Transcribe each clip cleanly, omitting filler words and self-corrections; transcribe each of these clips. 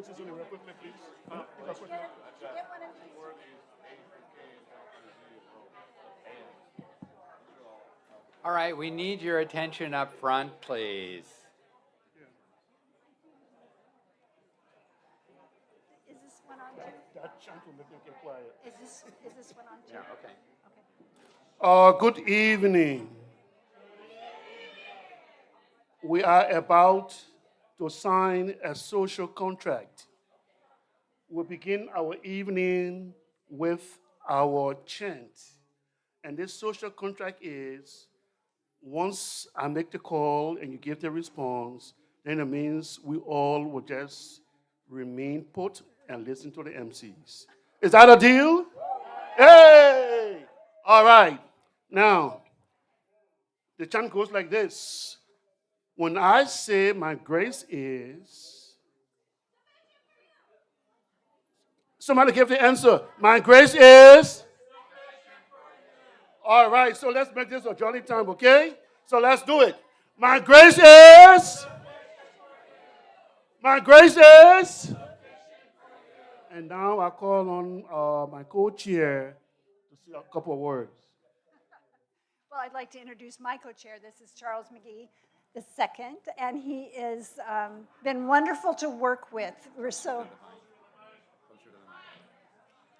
Susan real quickly, please. Take a quick note. All right, we need your attention up front, please. Is this one on too? That chant will make them get quiet. Is this one on too? Yeah, okay. Okay. Good evening. We are about to sign a social contract. We'll begin our evening with our chant. And this social contract is once I make the call and you give the response, then it means we all will just remain put and listen to the MCs. Is that a deal? Hey! All right. Now, the chant goes like this. When I say my grace is, somebody give the answer. My grace is. All right, so let's make this a jolly time, okay? So let's do it. My grace is. My grace is. And now I call on my co-chair to say a couple of words. Well, I'd like to introduce my co-chair. This is Charles McGee, the second, and he has been wonderful to work with. We're so.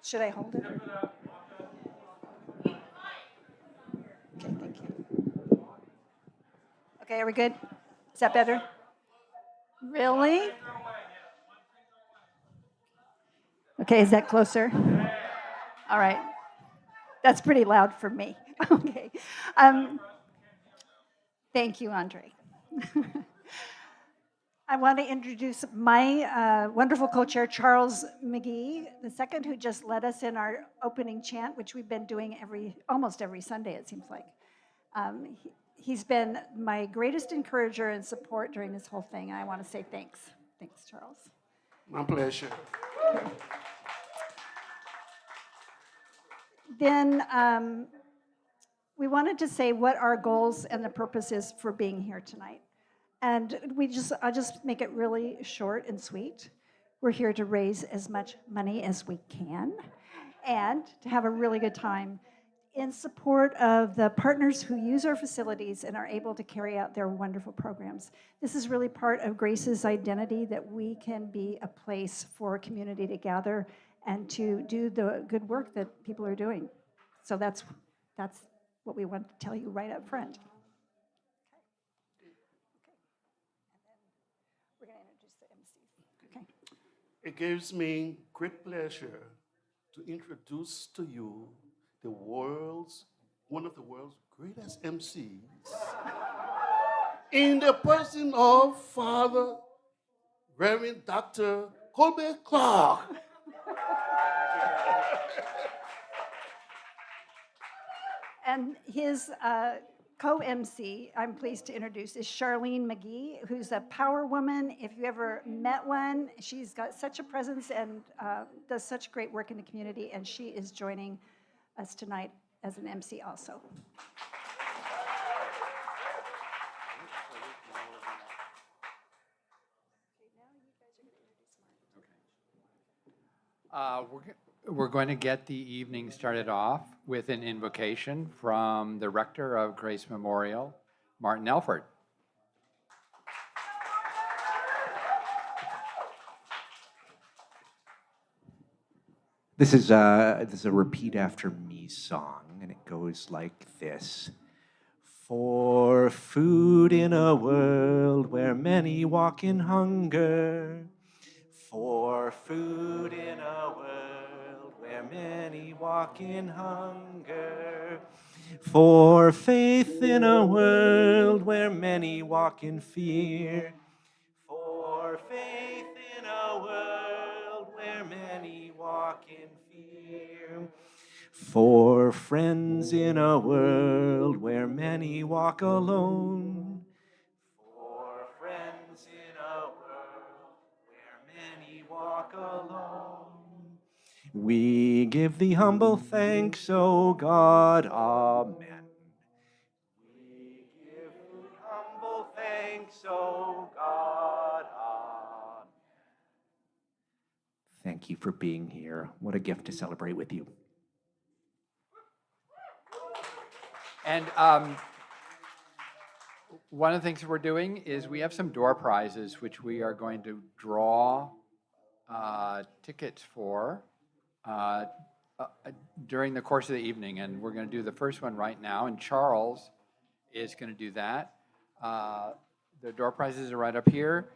Should I hold it? Okay, thank you. Okay, are we good? Is that better? Really? Okay, is that closer? All right. That's pretty loud for me. Okay. Thank you, Andre. I want to introduce my wonderful co-chair, Charles McGee, the second, who just led us in our opening chant, which we've been doing almost every Sunday, it seems like. He's been my greatest encourager and support during this whole thing, and I want to say thanks. Thanks, Charles. My pleasure. Then we wanted to say what our goals and the purpose is for being here tonight. And I'll just make it really short and sweet. We're here to raise as much money as we can and to have a really good time in support of the partners who use our facilities and are able to carry out their wonderful programs. This is really part of Grace's identity, that we can be a place for a community to gather and to do the good work that people are doing. So that's what we want to tell you right up front. We're going to introduce the MCs. Okay. It gives me great pleasure to introduce to you one of the world's greatest MCs, in the person of Father Reverend Dr. Colbert Clark. And his co-MC, I'm pleased to introduce, is Charlene McGee, who's a power woman. If you ever met one, she's got such a presence and does such great work in the community, and she is joining us tonight as an MC also. We're going to get the evening started off with an invocation from the rector of Grace Memorial, Martin Elford. This is a repeat after me song, and it goes like this. For food in a world where many walk in hunger. For food in a world where many walk in hunger. For faith in a world where many walk in fear. For faith in a world where many walk in fear. For friends in a world where many walk alone. For friends in a world where many walk alone. We give thee humble thanks, O God. Amen. We give thee humble thanks, O God. Amen. thank you for being here. What a gift to celebrate with you. And one of the things we're doing is we have some door prizes, which we are going to draw tickets for during the course of the evening. And we're going to do the first one right now. And Charles is going to do that. The door prizes are right up here.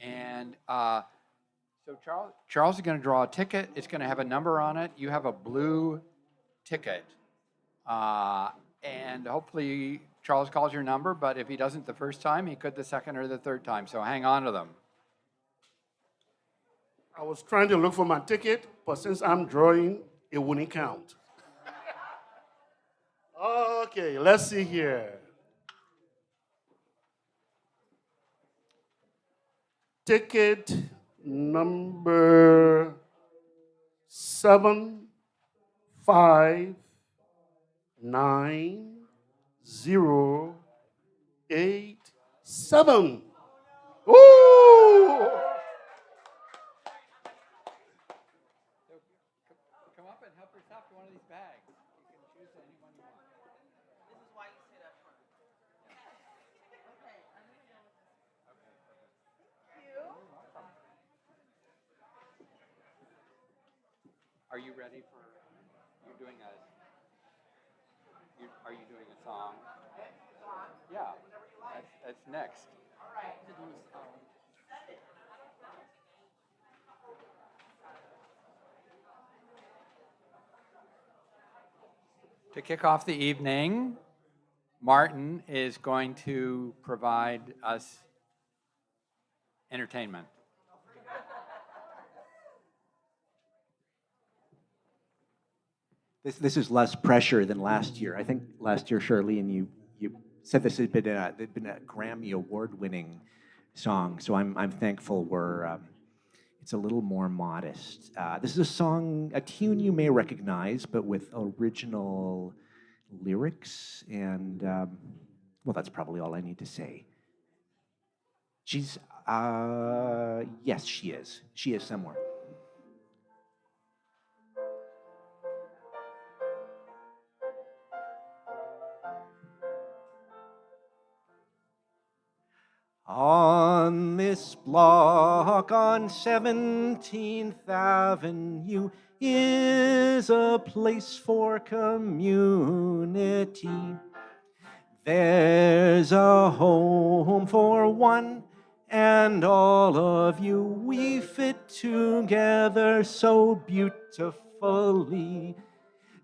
And so Charles is going to draw a ticket. It's going to have a number on it. You have a blue ticket. And hopefully Charles calls your number, but if he doesn't the first time, he could the second or the third time. So hang on to them. I was trying to look for my ticket, but since I'm drawing, it wouldn't count. Okay, let's see here. Ticket number 759-087. Woo! Come up and help yourself to one of these bags. You can choose anyone you want. This is why you sit up front. Okay, I'm gonna go with this. You? Are you ready for? You're doing a. Are you doing a song? Yeah, that's next. All right. To kick off the evening, Martin is going to provide us entertainment. This is less pressure than last year. I think last year, Charlene, you said this had been a Grammy Award-winning song, so I'm thankful it's a little more modest. This is a tune you may recognize, but with original lyrics, and well, that's probably all I need to say. She's, yes, she is. She is somewhere. On this block on 17th Avenue is a place for community. There's a home for one and all of you. We fit together so beautifully.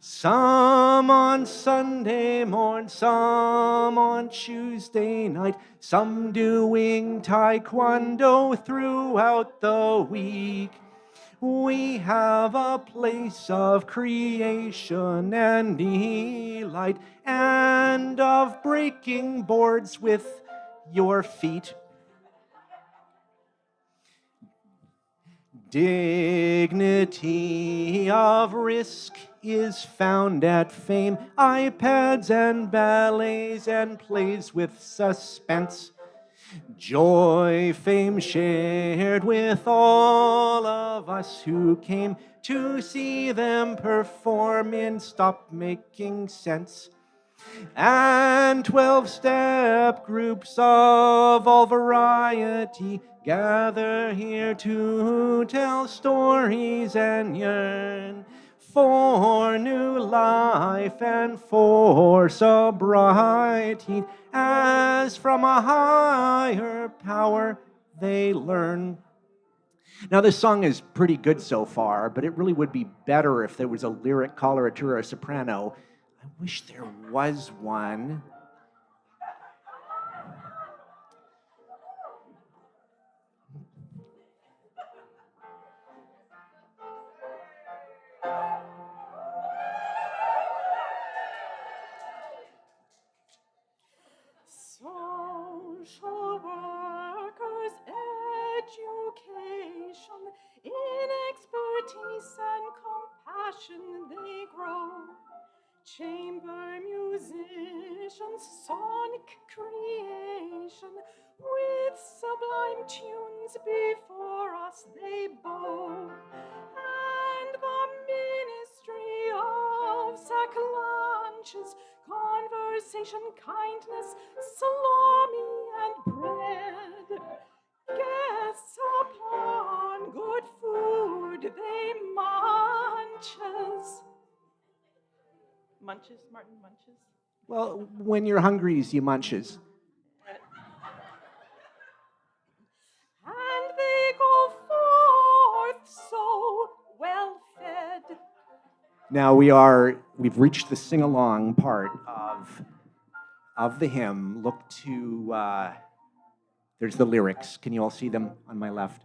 Some on Sunday morn, some on Tuesday night, some doing taekwondo throughout the week. We have a place of creation and delight, and of breaking boards with your feet. Dignity of risk is found at fame, iPads and ballets and plays with suspense. Joy, fame shared with all of us who came to see them perform in Stop Making Sense. And 12-step groups of all variety gather here to tell stories and yearn for new life and for sobriety, as from a higher power they learn. Now, this song is pretty good so far, but it really would be better if there was a lyric coloratura or soprano. I wish there was one. Social workers, education, in expertise and compassion they grow. Chamber musicians, sonic creation, with sublime tunes before us they bow. pack lunches, conversation, kindness, salami and bread. Guests upon good food they munches. Munches, Martin, munches? Well, when you're hungry, you munches. And they go forth so well fed. Now we've reached the sing-along part of the hymn. Look to, there's the lyrics. Can you all see them on my left?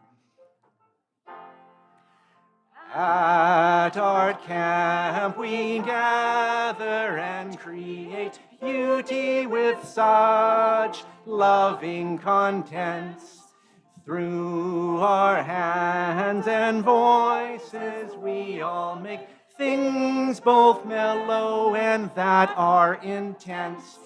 At art camp we gather and create beauty with such loving contents. Through our hands and voices we all make things both mellow and that are intense.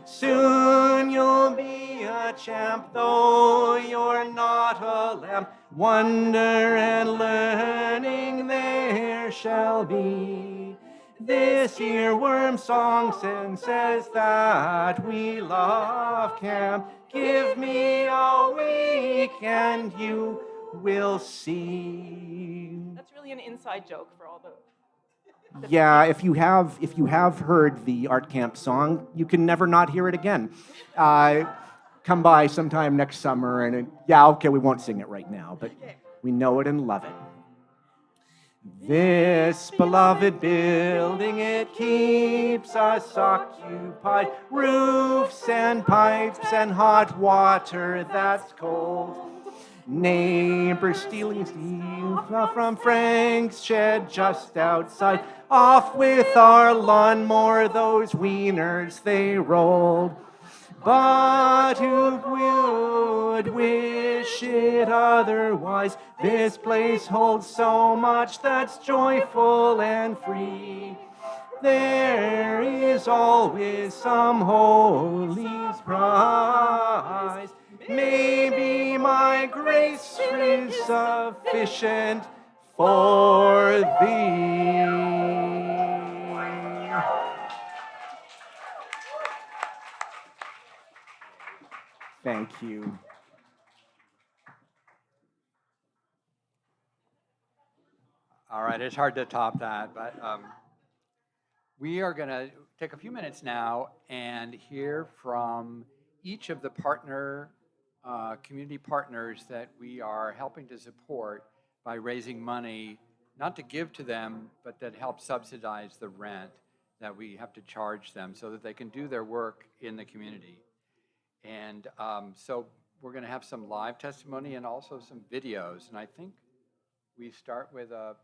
Soon you'll be a champ, though you're not a lamb. Wonder and learning there shall be. This earworm song says that we love camp. Give me a week and you will see. That's really an inside joke for all the... Yeah, if you have heard the art camp song, you can never not hear it again. Come by sometime next summer, and okay, we won't sing it right now, but we know it and love it. This beloved building, it keeps us occupied. Roofs and pipes and hot water that's cold. Neighbors stealing steel from Frank's shed just outside. Off with our lawnmower, those wieners they rolled. But who would wish it otherwise? This place holds so much that's joyful and free. There is always some holy prize. Maybe my grace is sufficient for thee. Thank you. All right, it's hard to top that, but we are going to take a few minutes now and hear from each of the community partners that we are helping to support by raising money, not to give to them, but that help subsidize the rent that we have to charge them so that they can do their work in the community. And so we're going to have some live testimony and also some videos. And I think we start with a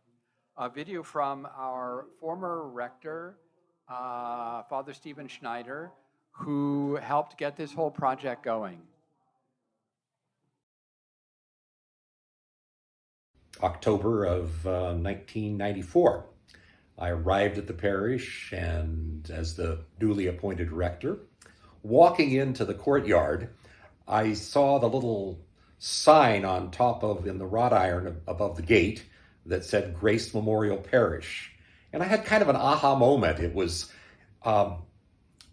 video from our former rector, Father Stephen Schneider, who helped get this whole project going. October of 1994. I arrived at the parish, and as the newly appointed rector, walking into the courtyard, I saw the little sign on top in the wrought iron above the gate that said Grace Memorial Parish. And I had kind of an aha moment. It was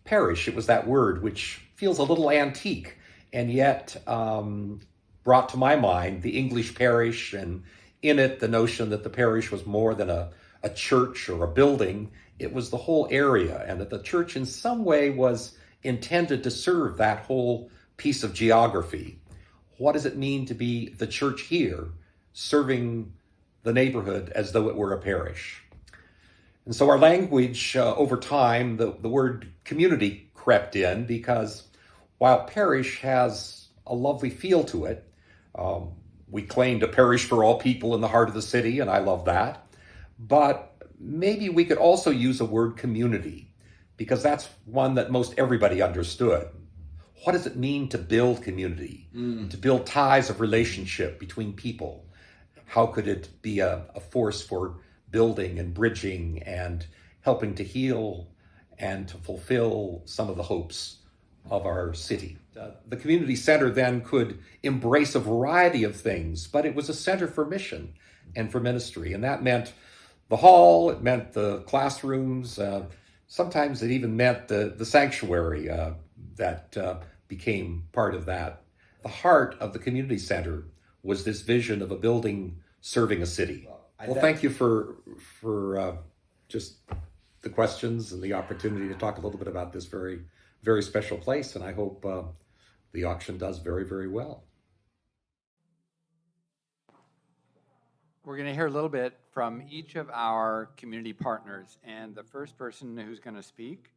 parish. It was that word which feels a little antique, and yet brought to my mind the English parish, and in it the notion that the parish was more than a church or a building. It was the whole area, and that the church in some way was intended to serve that whole piece of geography. What does it mean to be the church here, serving the neighborhood as though it were a parish? And so our language, over time, the word community crept in, because while parish has a lovely feel to it, we claimed a parish for all people in the heart of the city, and I love that. But maybe we could also use a word community, because that's one that most everybody understood. What does it mean to build community, to build ties of relationship between people? How could it be a force for building and bridging and helping to heal and to fulfill some of the hopes of our city? The community center then could embrace a variety of things, but it was a center for mission and for ministry. And that meant the hall, it meant the classrooms. Sometimes it even meant the sanctuary that became part of that. The heart of the community center was this vision of a building serving a city. Well, thank you for just the questions and the opportunity to talk a little bit about this very, very special place. And I hope the auction does very, very well. We're going to hear a little bit from each of our community partners. And the first person who's going to speak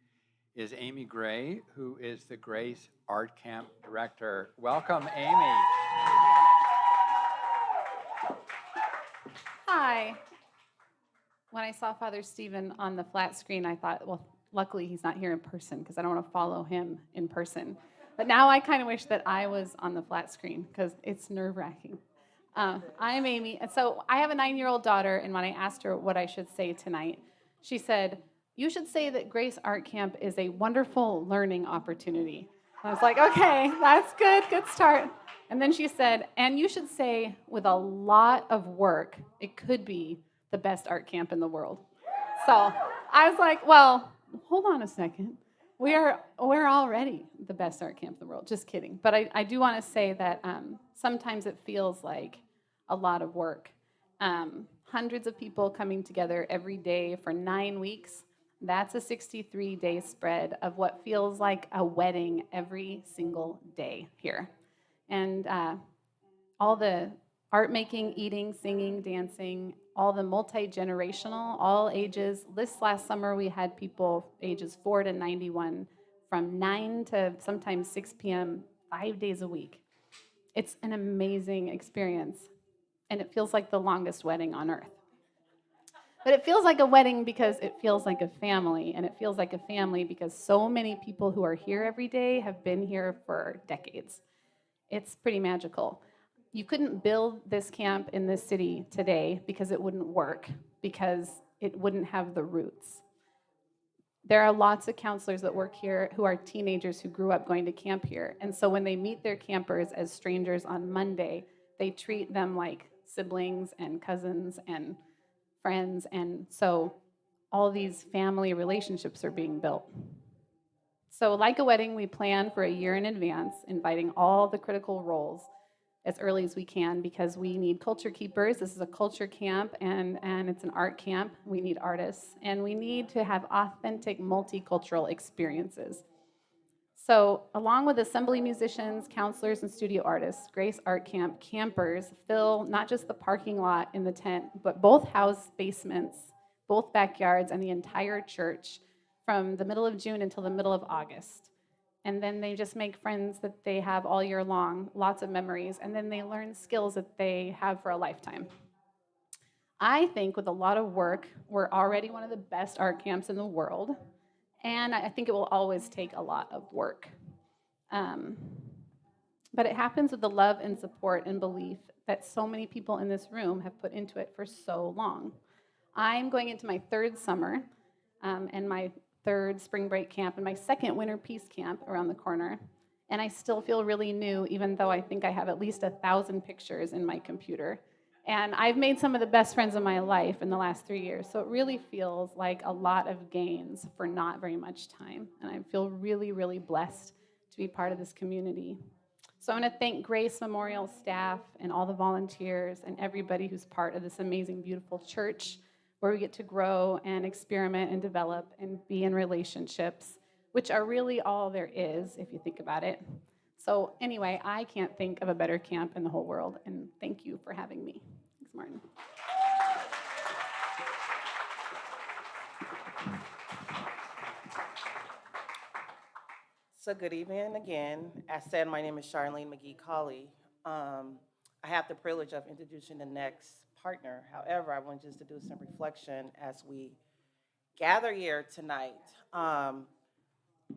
is Amy Gray, who is the Grace Art Camp Director. Welcome, Amy. Hi. When I saw Father Stephen on the flat screen, I thought, well, luckily he's not here in person because I don't want to follow him in person. But now I kind of wish that I was on the flat screen because it's nerve-wracking. I'm Amy. And so I have a 9-year-old daughter, and when I asked her what I should say tonight, she said, you should say that Grace Art Camp is a wonderful learning opportunity. I was like, okay, that's good start. And then she said, and you should say, with a lot of work, it could be the best art camp in the world. So I was like, well, hold on a second. We're already the best art camp in the world. Just kidding. But I do want to say that sometimes it feels like a lot of work. Hundreds of people coming together every day for 9 weeks. That's a 63-day spread of what feels like a wedding every single day here. And all the art making, eating, singing, dancing, all the multi-generational, all ages. This last summer we had people ages 4 to 91 from 9 to sometimes 6 p.m., 5 days a week. It's an amazing experience, and it feels like the longest wedding on earth. But it feels like a wedding because it feels like a family, and it feels like a family because so many people who are here every day have been here for decades. It's pretty magical. You couldn't build this camp in this city today because it wouldn't work, because it wouldn't have the roots. There are lots of counselors that work here who are teenagers who grew up going to camp here. And so when they meet their campers as strangers on Monday, they treat them like siblings and cousins and friends. And so all these family relationships are being built. So like a wedding, we plan for a year in advance, inviting all the critical roles as early as we can because we need culture keepers. This is a culture camp and it's an art camp. We need artists and we need to have authentic multicultural experiences. So along with assembly musicians, counselors, and studio artists, Grace Art Camp campers fill not just the parking lot in the tent, but both house basements, both backyards, and the entire church from the middle of June until the middle of August. And then they just make friends that they have all year long, lots of memories, and then they learn skills that they have for a lifetime. I think with a lot of work, we're already one of the best art camps in the world, and I think it will always take a lot of work. But it happens with the love and support and belief that so many people in this room have put into it for so long. I'm going into my 3rd summer and my 3rd spring break camp and my 2nd winter peace camp around the corner. And I still feel really new, even though I think I have at least 1,000 pictures in my computer. And I've made some of the best friends of my life in the last 3 years. So it really feels like a lot of gains for not very much time. And I feel really, really blessed to be part of this community. So I want to thank Grace Memorial staff and all the volunteers and everybody who's part of this amazing, beautiful church where we get to grow and experiment and develop and be in relationships, which are really all there is if you think about it. So anyway, I can't think of a better camp in the whole world, and thank you for having me. Thanks, Martin. So good evening again. As said, my name is Charlene McGee-Colley. I have the privilege of introducing the next partner. However, I want just to do some reflection as we gather here tonight.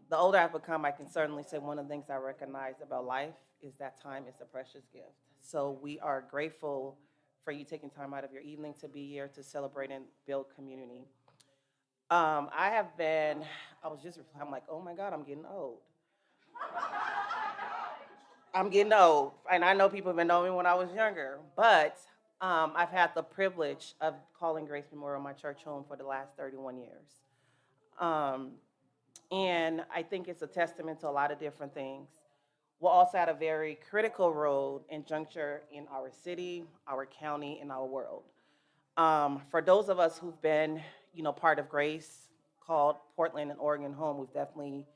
The older I've become, I can certainly say one of the things I recognize about life is that time is a precious gift. So we are grateful for you taking time out of your evening to be here to celebrate and build community. I'm like, oh my God, I'm getting old. I'm getting old, and I know people have been knowing me when I was younger, but I've had the privilege of calling Grace Memorial my church home for the last 31 years. And I think it's a testament to a lot of different things. We're also at a very critical role and juncture in our city, our county, and our world. For those of us who've been, part of Grace, called Portland and Oregon home, we've definitely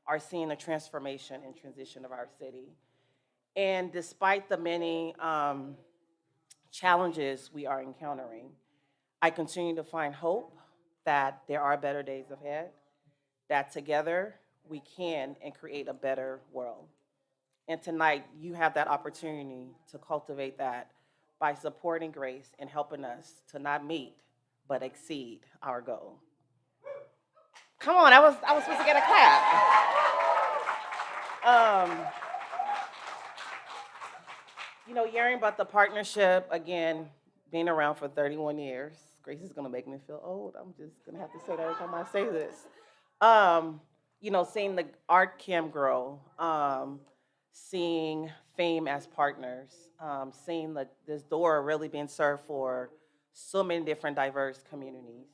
are seeing a transformation and transition of our city. And despite the many challenges we are encountering, I continue to find hope that there are better days ahead, that together we can and create a better world. And tonight, you have that opportunity to cultivate that by supporting Grace and helping us to not meet, but exceed our goal. Come on, I was supposed to get a clap. Hearing about the partnership, again, being around for 31 years, Grace is gonna make me feel old. I'm just gonna have to say that every time I say this. Seeing the art cam grow, seeing Fame as partners, seeing this door really being served for so many different diverse communities.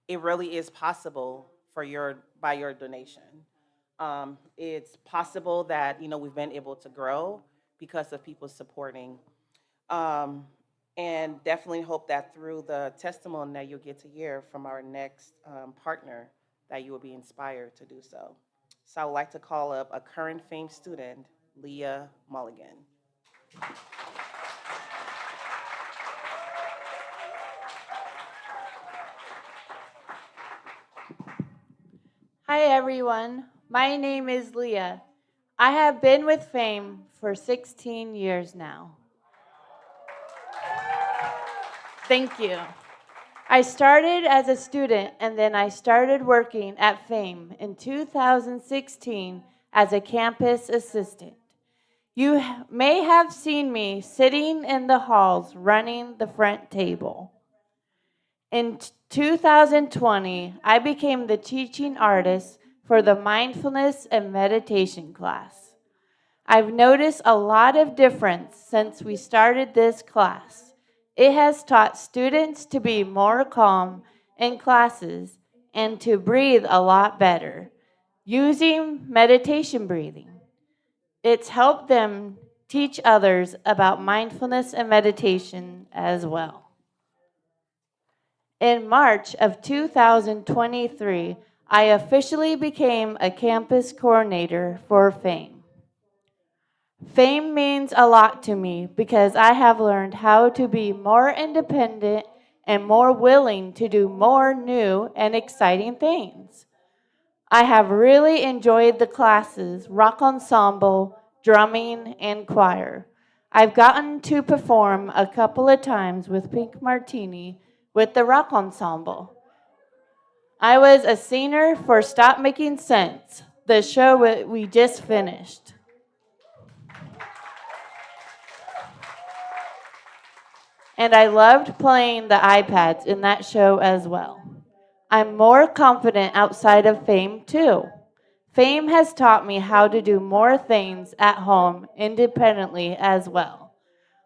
It really is possible by your donation. It's possible that we've been able to grow because of people supporting, and definitely hope that through the testimony that you'll get to hear from our next partner, that you will be inspired to do so. So I would like to call up a current Fame student, Leah Mulligan. Hi everyone, my name is Leah. I have been with Fame for 16 years now. Thank you. I started as a student and then I started working at Fame in 2016 as a campus assistant. You may have seen me sitting in the halls running the front table. In 2020, I became the teaching artist for the mindfulness and meditation class. I've noticed a lot of difference since we started this class. It has taught students to be more calm in classes and to breathe a lot better, using meditation breathing. It's helped them teach others about mindfulness and meditation as well. In March of 2023, I officially became a campus coordinator for Fame. Fame means a lot to me because I have learned how to be more independent and more willing to do more new and exciting things. I have really enjoyed the classes, rock ensemble, drumming, and choir. I've gotten to perform a couple of times with Pink Martini with the rock ensemble. I was a singer for Stop Making Sense, the show we just finished. And I loved playing the iPads in that show as well. I'm more confident outside of Fame too. Fame has taught me how to do more things at home independently as well.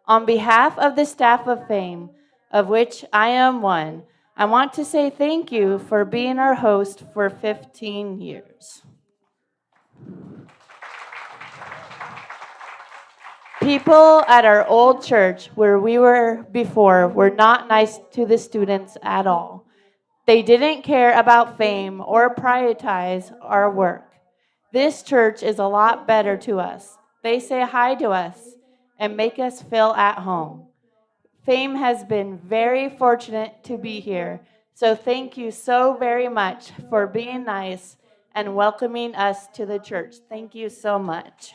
On behalf of the staff of Fame, of which I am one, I want to say thank you for being our host for 15 years. People at our old church where we were before were not nice to the students at all. They didn't care about Fame or prioritize our work. This church is a lot better to us. They say hi to us and make us feel at home. Fame has been very fortunate to be here, so thank you so very much for being nice and welcoming us to the church. Thank you so much.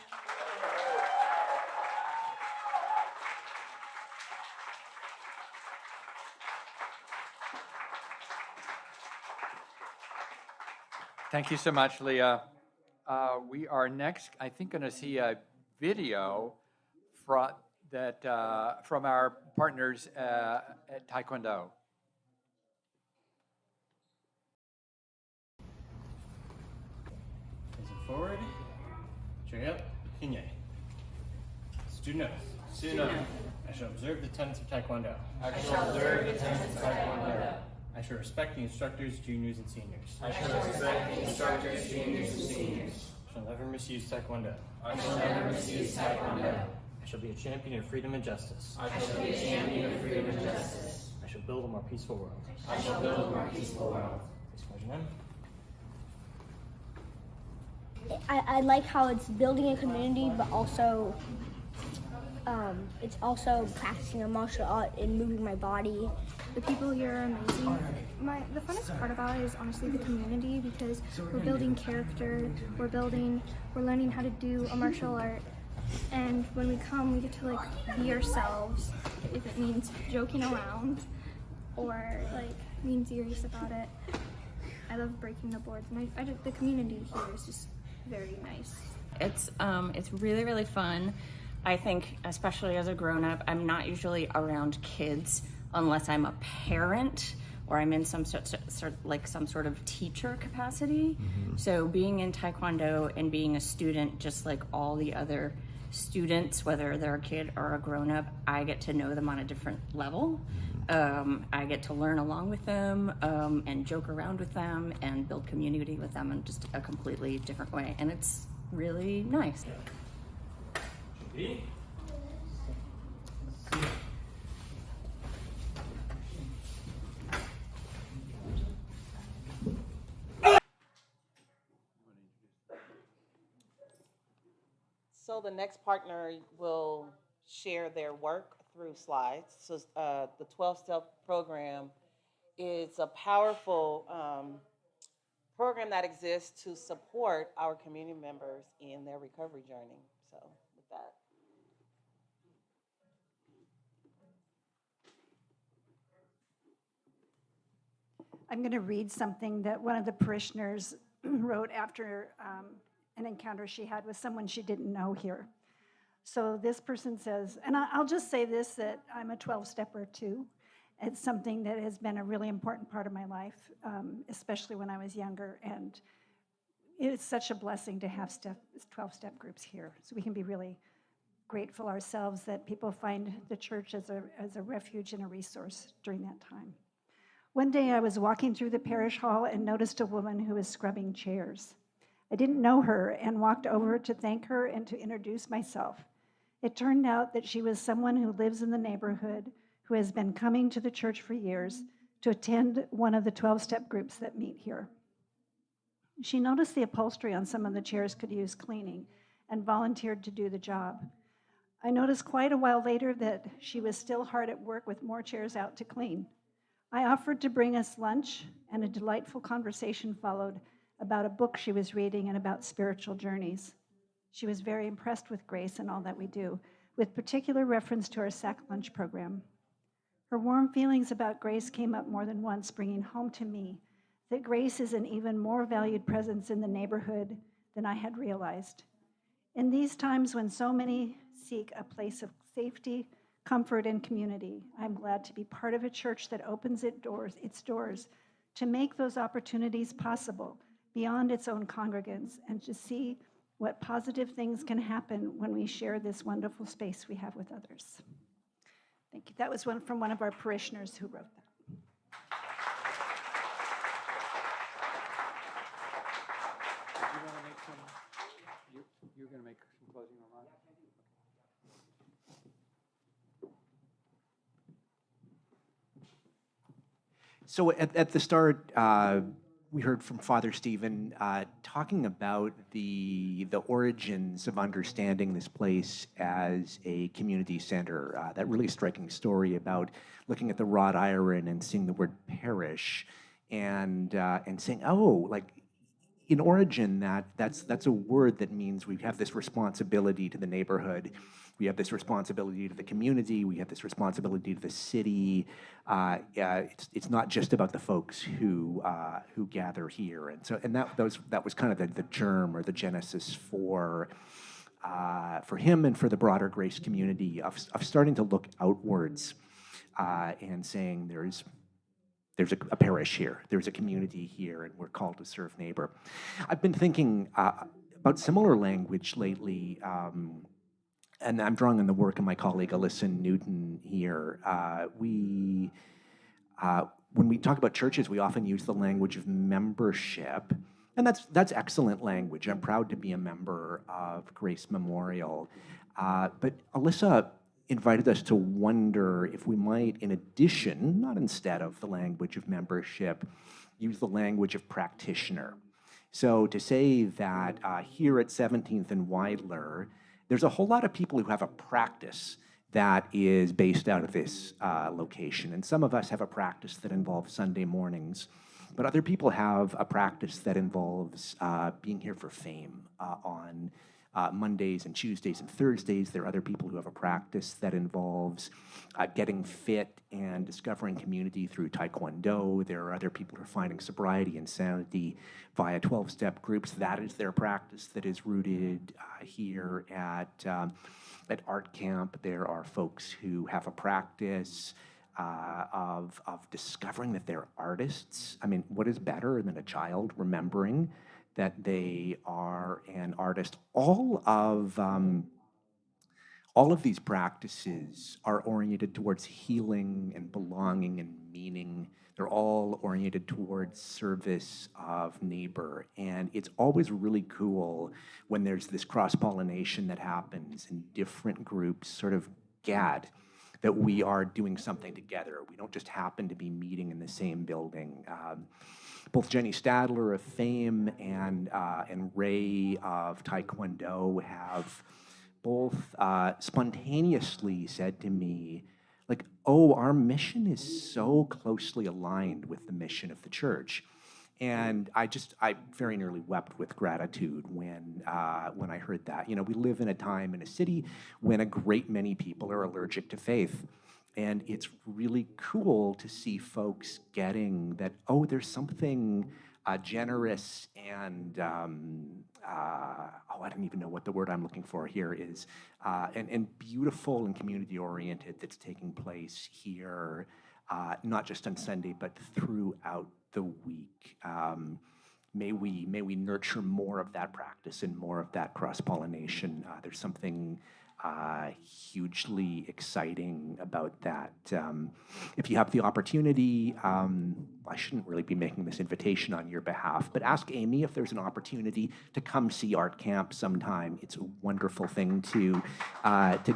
Thank you so much, Leah. We are next, I think, going to see a video from our partners at Taekwondo. Facing forward. Check out. Hinye. Student oath. Student oath. I shall observe the tenets of Taekwondo. I shall observe the tenets of Taekwondo. I shall respect the instructors, juniors, and seniors. I shall respect the instructors, juniors, and seniors. I shall never misuse Taekwondo. I shall never misuse Taekwondo. I shall be a champion of freedom and justice. I shall be a champion of freedom and justice. I shall build a more peaceful world. I shall build a more peaceful world. I like how it's building a community, but also it's also practicing a martial art and moving my body. The people here are amazing. The funnest part about it is honestly the community, because we're building character, we're learning how to do a martial art, and when we come, we get to like be ourselves, if it means joking around or like being serious about it. I love breaking the boards, and the community here is just very nice. It's really, really fun. I think, especially as a grown-up, I'm not usually around kids unless I'm a parent or I'm in some sort of teacher capacity. Mm-hmm. So being in Taekwondo and being a student, just like all the other students, whether they're a kid or a grown-up, I get to know them on a different level. I get to learn along with them and joke around with them and build community with them in just a completely different way. And it's really nice. So the next partner will share their work through slides. So the 12-step program is a powerful program that exists to support our community members in their recovery journey. So with that. I'm going to read something that one of the parishioners wrote after an encounter she had with someone she didn't know here. So this person says, and I'll just say this, that I'm a 12-stepper too. It's something that has been a really important part of my life, especially when I was younger. And it's such a blessing to have 12-step groups here. So we can be really grateful ourselves that people find the church as a refuge and a resource during that time. One day I was walking through the parish hall and noticed a woman who was scrubbing chairs. I didn't know her and walked over to thank her and to introduce myself. It turned out that she was someone who lives in the neighborhood, who has been coming to the church for years to attend one of the 12-step groups that meet here. She noticed the upholstery on some of the chairs could use cleaning and volunteered to do the job. I noticed quite a while later that she was still hard at work with more chairs out to clean. I offered to bring us lunch, and a delightful conversation followed about a book she was reading and about spiritual journeys. She was very impressed with Grace and all that we do, with particular reference to our sack lunch program. Her warm feelings about Grace came up more than once, bringing home to me that Grace is an even more valued presence in the neighborhood than I had realized. In these times when so many seek a place of safety, comfort, and community, I'm glad to be part of a church that opens its doors to make those opportunities possible beyond its own congregants and to see what positive things can happen when we share this wonderful space we have with others. Thank you. That was from one of our parishioners who wrote that. You're going to make some closing remarks? So at the start, we heard from Father Stephen talking about the origins of understanding this place as a community center. That really striking story about looking at the wrought iron and seeing the word parish, and saying, oh, like in origin, that's a word that means we have this responsibility to the neighborhood. We have this responsibility to the community. We have this responsibility to the city. It's not just about the folks who gather here, and that was kind of the germ or the genesis for him and for the broader Grace community of starting to look outwards and saying there's a parish here, there's a community here, and we're called to serve neighbor. I've been thinking about similar language lately. and I'm drawing on the work of my colleague Alyssa Newton here. When we talk about churches, we often use the language of membership, and that's excellent language. I'm proud to be a member of Grace Memorial. But Alyssa invited us to wonder if we might, in addition, not instead of the language of membership, use the language of practitioner. So to say that here at 17th and Weidler, there's a whole lot of people who have a practice that is based out of this location. And some of us have a practice that involves Sunday mornings, but other people have a practice that involves being here for fame on Mondays and Tuesdays and Thursdays. There are other people who have a practice that involves getting fit and discovering community through Taekwondo. There are other people who are finding sobriety and sanity via 12-step groups. That is their practice that is rooted here at Art Camp. There are folks who have a practice of discovering that they're artists. I mean, what is better than a child remembering that they are an artist? All of these practices are oriented towards healing and belonging and meaning. They're all oriented towards service of neighbor. And it's always really cool when there's this cross-pollination that happens and different groups sort of get that we are doing something together. We don't just happen to be meeting in the same building. Both Jenny Stadler of Fame and Ray of Taekwondo have both spontaneously said to me, like, oh, our mission is so closely aligned with the mission of the church. And I very nearly wept with gratitude when I heard that. You know, we live in a time in a city when a great many people are allergic to faith. And it's really cool to see folks getting that, oh, there's something generous and, I don't even know what the word I'm looking for here is, and beautiful and community-oriented that's taking place here, not just on Sunday, but throughout the week. May we nurture more of that practice and more of that cross-pollination. There's something hugely exciting about that. If you have the opportunity, I shouldn't really be making this invitation on your behalf, but ask Amy if there's an opportunity to come see Art Camp sometime. It's a wonderful thing to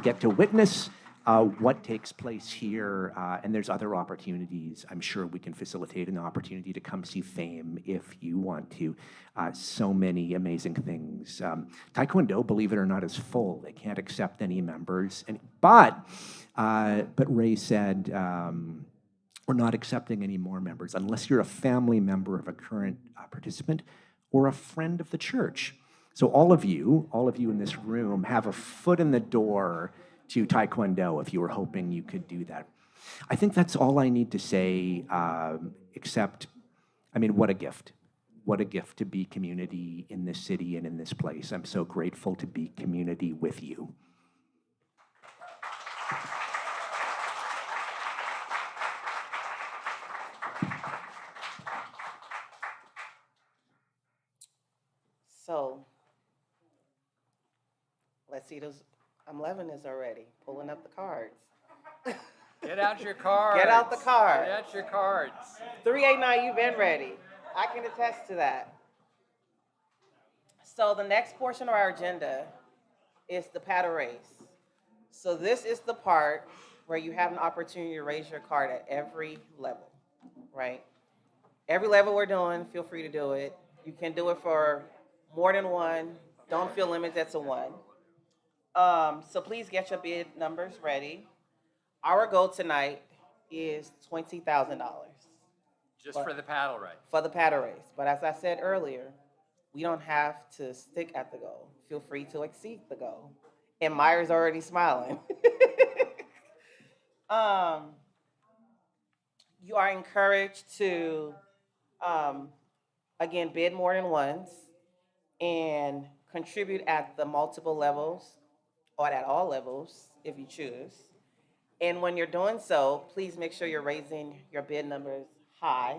get to witness what takes place here, and there's other opportunities. I'm sure we can facilitate an opportunity to come see Fame if you want to. So many amazing things. Taekwondo, believe it or not, is full. They can't accept any members. But Ray said, we're not accepting any more members unless you're a family member of a current participant or a friend of the church. So all of you in this room have a foot in the door to Taekwondo if you were hoping you could do that. I think that's all I need to say, except, I mean, what a gift. What a gift to be community in this city and in this place. I'm so grateful to be community with you. So, let's see those. I'm loving this already. Pulling up the cards. Get out your cards. Get out the cards. Get out your cards. 389, you've been ready. I can attest to that. So the next portion of our agenda is the paddle race. So this is the part where you have an opportunity to raise your card at every level, right? Every level we're doing, feel free to do it. You can do it for more than one. Don't feel limited to one. So please get your bid numbers ready. Our goal tonight is $20,000. Just for the paddle race. For the paddle race. But as I said earlier, we don't have to stick at the goal. Feel free to exceed the goal. And Myra's already smiling. You are encouraged to, again, bid more than once and contribute at the multiple levels or at all levels if you choose. And when you're doing so, please make sure you're raising your bid numbers high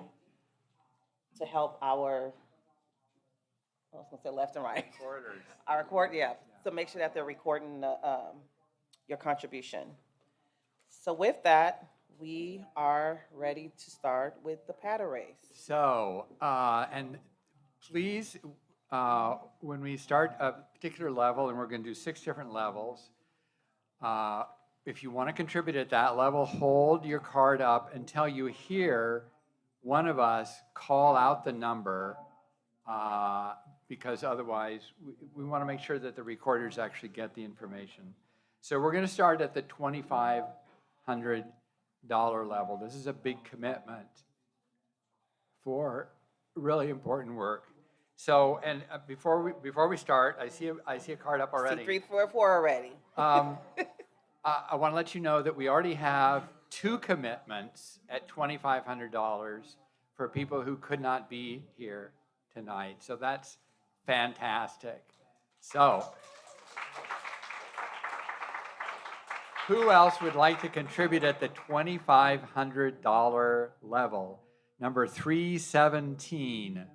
to help our, I was going to say left and right. Recorders. Our record, yeah. So make sure that they're recording the your contribution. So with that, we are ready to start with the paddle race. So, and please, when we start a particular level, and we're going to do 6 different levels, if you want to contribute at that level, hold your card up until you hear one of us call out the number, because otherwise we want to make sure that the recorders actually get the information. So we're going to start at the $2,500 level. This is a big commitment for really important work. So, and before we start, I see a card up already. C344 already. I want to let you know that we already have 2 commitments at $2,500 for people who could not be here tonight. So that's fantastic. So, who else would like to contribute at the $2,500 level? Number 317,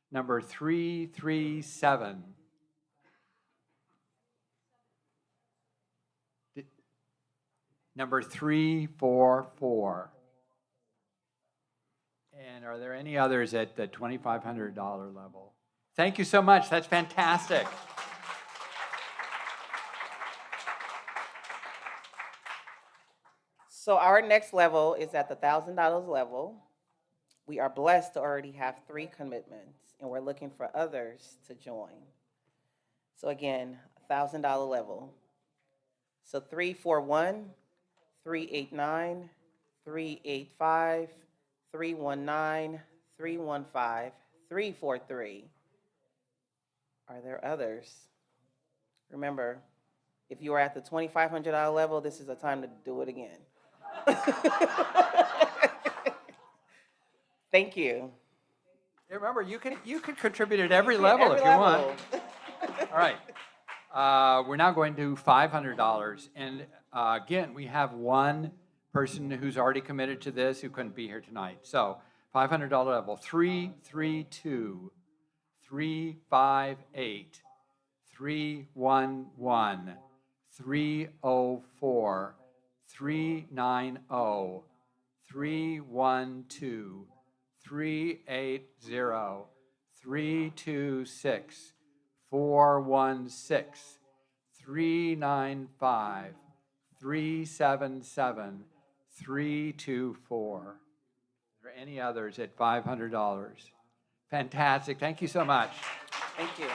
number 337. Number 344. And are there any others at the $2,500 level? Thank you so much. That's fantastic. So our next level is at the $1,000 level. We are blessed to already have 3 commitments, and we're looking for others to join. So again, $1,000 level. So 341, 389, 385, 319, 315, 343. Are there others? Remember, if you are at the $2,500 level, this is a time to do it again. Thank you. Yeah, remember, you can contribute at every level if you want. All right. We're now going to $500. And again, we have one person who's already committed to this who couldn't be here tonight. So $500 level, 332, 358, 311, 304, 390, 312, 380, 326, 416, 395, 377, 324. Are there any others at $500? Fantastic. Thank you so much. Thank you.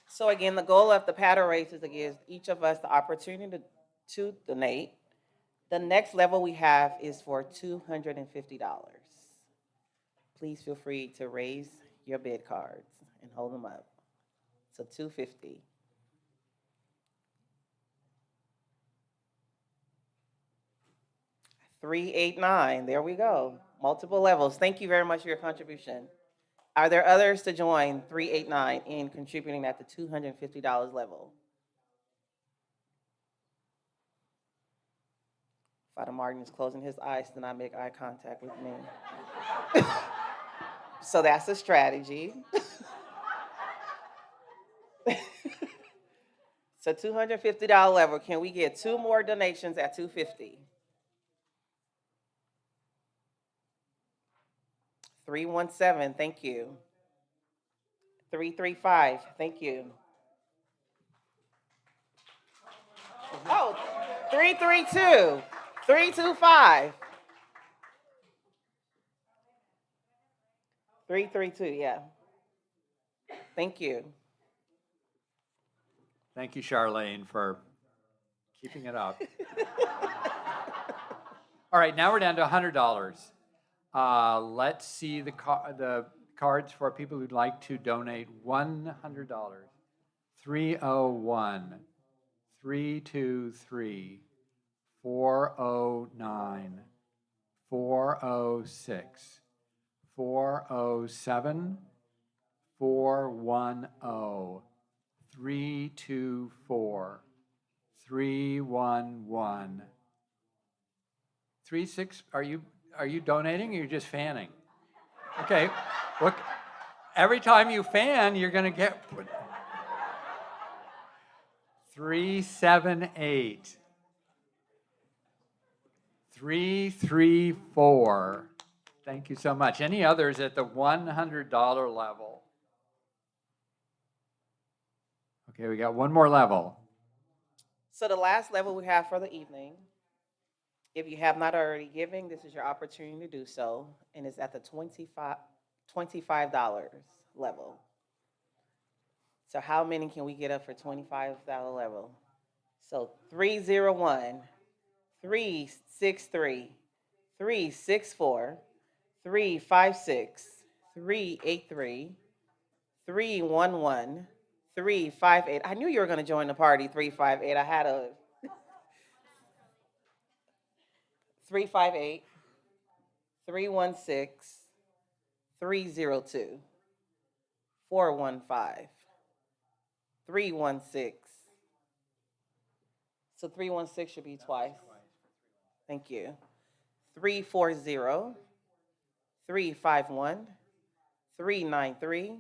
So again, the goal of the paddle race is to give each of us the opportunity to donate. The next level we have is for $250. Please feel free to raise your bid cards and hold them up. So $250. $389. There we go. Multiple levels. Thank you very much for your contribution. Are there others to join $389 in contributing at the $250 level? Father Martin is closing his eyes to not make eye contact with me. So that's a strategy. So $250 level. Can we get 2 more donations at $250? 317, thank you. 335, thank you. Oh, 332, 325. 332, yeah. Thank you. Thank you, Charlene, for keeping it up. All right, now we're down to $100. Let's see the cards for people who'd like to donate $100. 301, 323, 409, 406, 407, 410, 324, 311, 36. Are you donating or you're just fanning? Okay, look, every time you fan, you're going to get... 378. 334. Thank you so much. Any others at the $100 level? Okay, we got one more level. So the last level we have for the evening, if you have not already given, this is your opportunity to do so, and it's at the $25 level. So how many can we get up for $25 level? So 301, 363, 364, 356, 383, 311, 358. I knew you were going to join the party, 358. I had a 358, 316, 302, 415, 316. So 316 should be twice. Thank you. 340, 351, 393,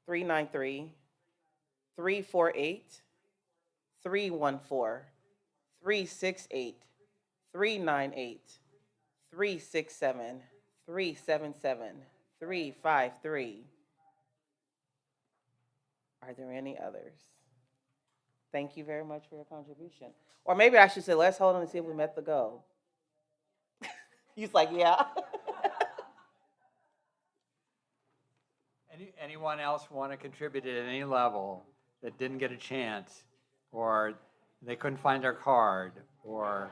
393, 348, 314, 368, 398, 367, 377, 353. Are there any others? Thank you very much for your contribution. Or maybe I should say, let's hold on and see if we met the goal. He's like, yeah. Anyone else want to contribute at any level that didn't get a chance, or they couldn't find their card, or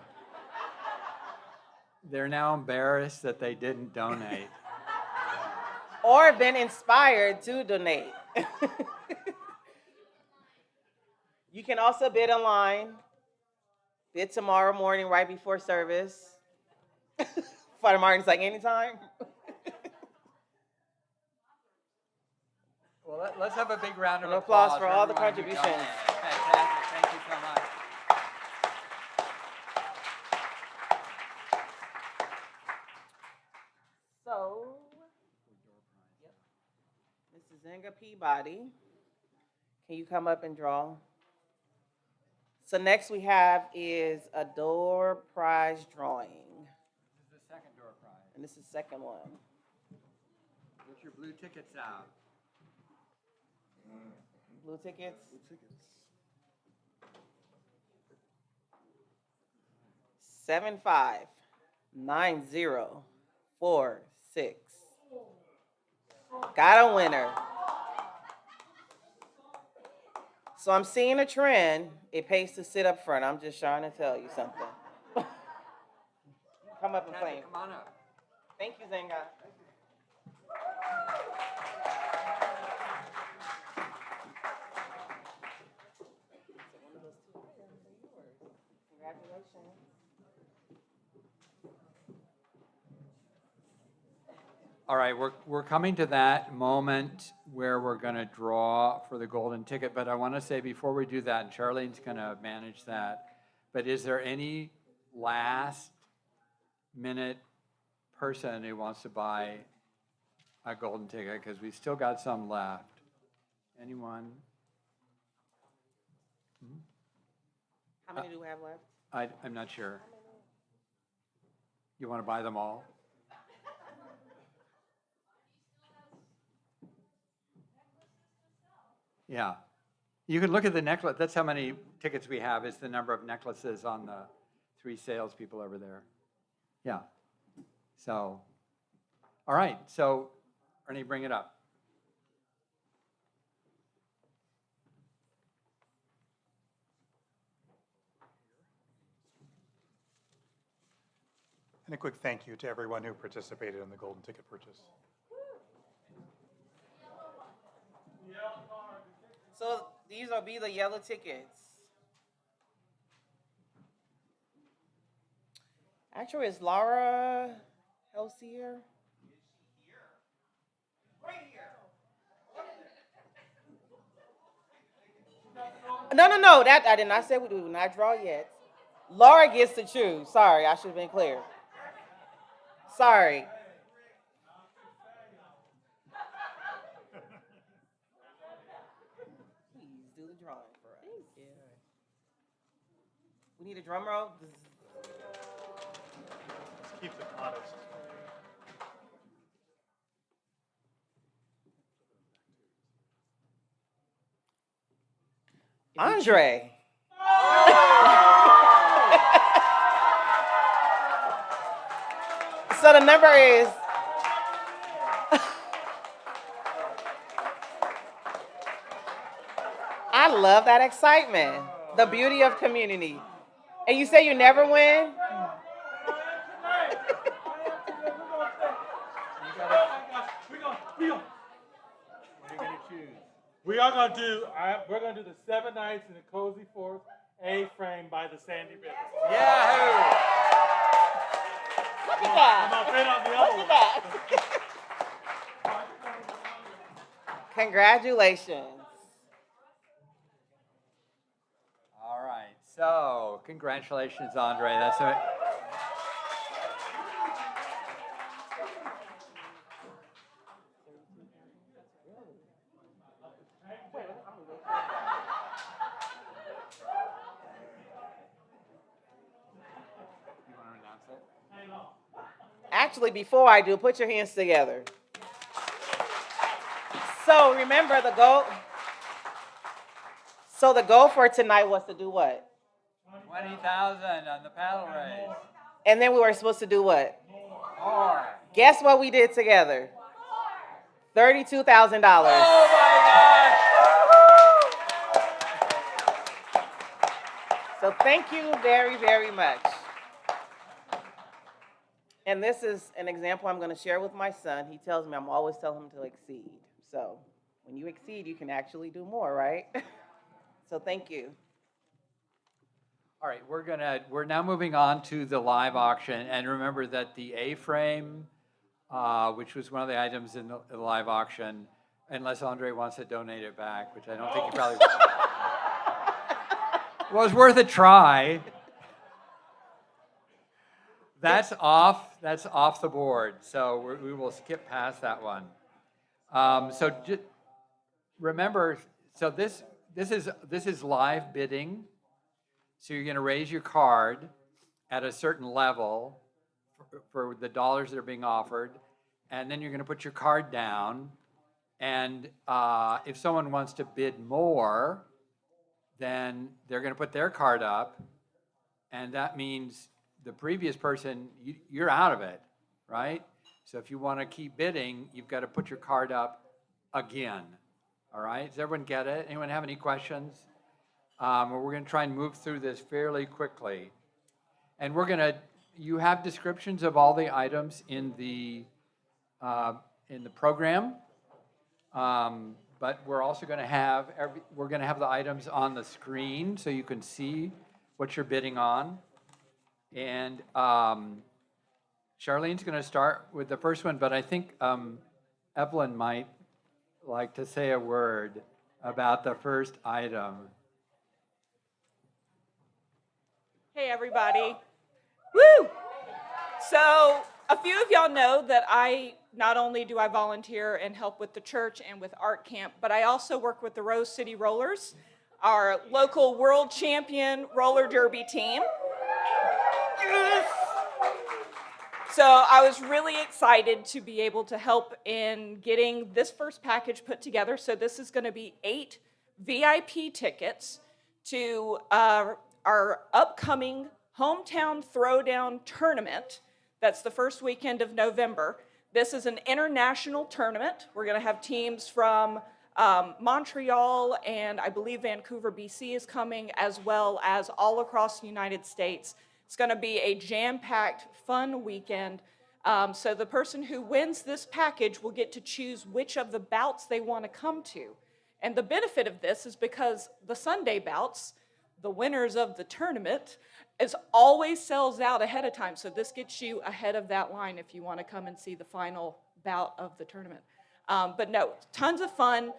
they're now embarrassed that they didn't donate? Or been inspired to donate. You can also bid online. Bid tomorrow morning right before service. Father Martin's like, anytime. Well, let's have a big round of applause for all the everyone who contributions. donated. Fantastic. Thank you so much. So, Mrs. Zenga Peabody, can you come up and draw? So next we have is a door prize drawing. This is the second door prize. And this is the second one. Get your blue tickets out. Blue tickets? Blue tickets. 759046. Got a winner. So I'm seeing a trend. It pays to sit up front. I'm just trying to tell you something. Come up and claim. Come on up. Thank you, Zenga. Congratulations. All right, we're coming to that moment where we're going to draw for the golden ticket, but I want to say before we do that, and Charlene's going to manage that, but is there any last minute person who wants to buy a golden ticket? Because we still got some left. Anyone? How many do we have left? I'm not sure. You want to buy them all? Yeah. You can look at the necklace. That's how many tickets we have, is the number of necklaces on the 3 salespeople over there. Yeah. So, all right. So, Ernie, bring it up. And a quick thank you to everyone who participated in the golden ticket purchase. So these will be the yellow tickets. Actually, is Laura Helsier? No. That I did not say we do not draw yet. Laura gets to choose. Sorry, I should have been clear. Sorry. Please do the drawing for us. Yeah. We need a drum roll. Let's keep the modest. Andre. So the number is I love that excitement. The beauty of community. And you say you never win? We are going to do, we're going to do the 7 nights in the Cozy Forest A-frame by the Sandy River. Yahoo! Look at that. I'm afraid on the other Look at that. Congratulations. All right. So, congratulations, Andre. That's it. Actually, before I do, put your hands together. So remember the goal. So the goal for tonight was to do what? 20,000 on the paddle race. And then we were supposed to do what? More. Guess what we did together? $32,000. Oh my gosh! So thank you very, very much. And this is an example I'm going to share with my son. He tells me I'm always telling him to exceed. So when you exceed, you can actually do more, right? So thank you. All right, we're now moving on to the live auction, and remember that the A-frame, which was one of the items in the live auction, unless Andre wants to donate it back, which I don't think he probably was worth a try. That's off the board, so we will skip past that one. So just remember, so this is live bidding. So you're going to raise your card at a certain level for the dollars that are being offered, and then you're going to put your card down. And if someone wants to bid more, then they're going to put their card up, and that means the previous person, you're out of it, right? So if you want to keep bidding, you've got to put your card up again. All right? Does everyone get it? Anyone have any questions? We're going to try and move through this fairly quickly. And you have descriptions of all the items in the program, but we're also going to have the items on the screen so you can see what you're bidding on. And Charlene's going to start with the first one, but I think Evelyn might like to say a word about the first item. Hey, everybody. Woo! So a few of y'all know that not only do I volunteer and help with the church and with art camp, but I also work with the Rose City Rollers, our local world champion roller derby team. Yes! So I was really excited to be able to help in getting this first package put together. So this is going to be 8 VIP tickets to our upcoming Hometown Throwdown tournament. That's the first weekend of November. This is an international tournament. We're going to have teams from Montreal and I believe Vancouver, BC is coming, as well as all across the United States. It's going to be a jam-packed, fun weekend. So the person who wins this package will get to choose which of the bouts they want to come to. And the benefit of this is because the Sunday bouts, the winners of the tournament, is always sells out ahead of time. So this gets you ahead of that line if you want to come and see the final bout of the tournament. But no, tons of fun.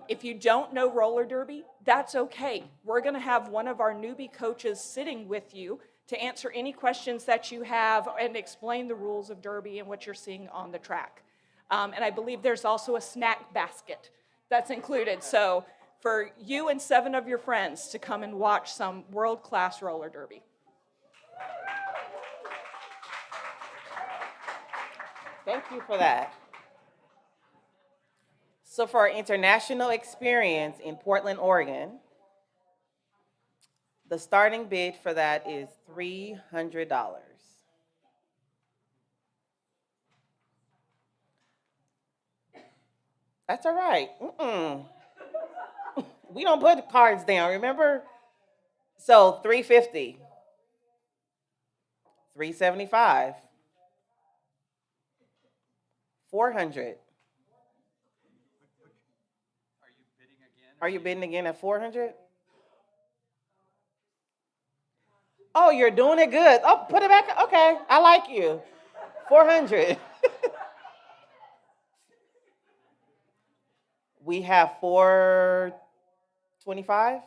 If you don't know roller derby, that's okay. We're going to have one of our newbie coaches sitting with you to answer any questions that you have and explain the rules of derby and what you're seeing on the track. And I believe there's also a snack basket that's included. So for you and 7 of your friends to come and watch some world-class roller derby. Thank you for that. So for our international experience in Portland, Oregon, the starting bid for that is $300. That's all right. We don't put cards down, remember? So 350, 375, 400. Are you bidding again at 400? Oh, you're doing it good. Oh, put it back. Okay, I like you. 400. We have 425.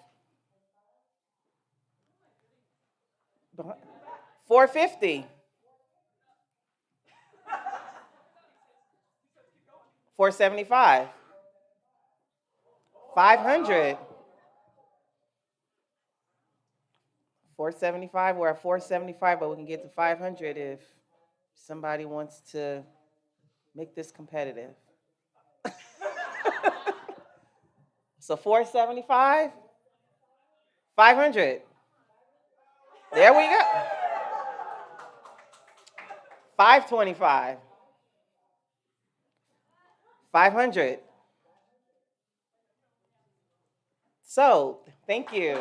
450. 475. 500. 475. We're at 475, but we can get to 500 if somebody wants to make this competitive. So 475, 500. There we go. 525. 500. So, thank you.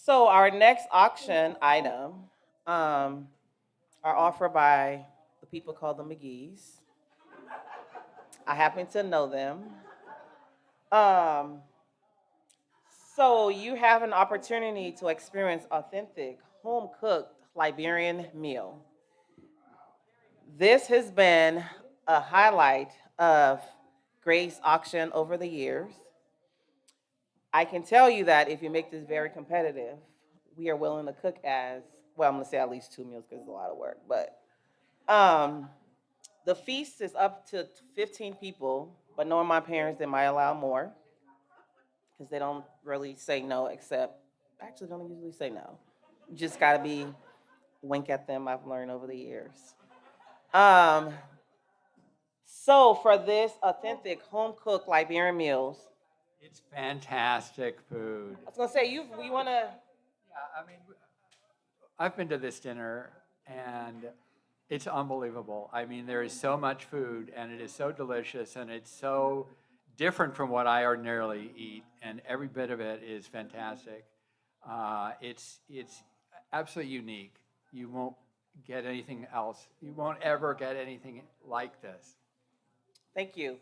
So our next auction item are offered by the people called the McGee's. I happen to know them. So you have an opportunity to experience authentic, home-cooked Liberian meal. This has been a highlight of Grace auction over the years. I can tell you that if you make this very competitive, we are willing to cook I'm going to say at least 2 meals because it's a lot of work. But the feast is up to 15 people, but knowing my parents, they might allow more because they don't really say no actually don't usually say no. You just got to wink at them, I've learned over the years. So for this authentic home-cooked Liberian meals, It's fantastic food. I was gonna say we want to. Yeah, I mean, I've been to this dinner and it's unbelievable. I mean, there is so much food and it is so delicious and it's so different from what I ordinarily eat, and every bit of it is fantastic. It's absolutely unique. You won't get anything else. You won't ever get anything like this. Thank you.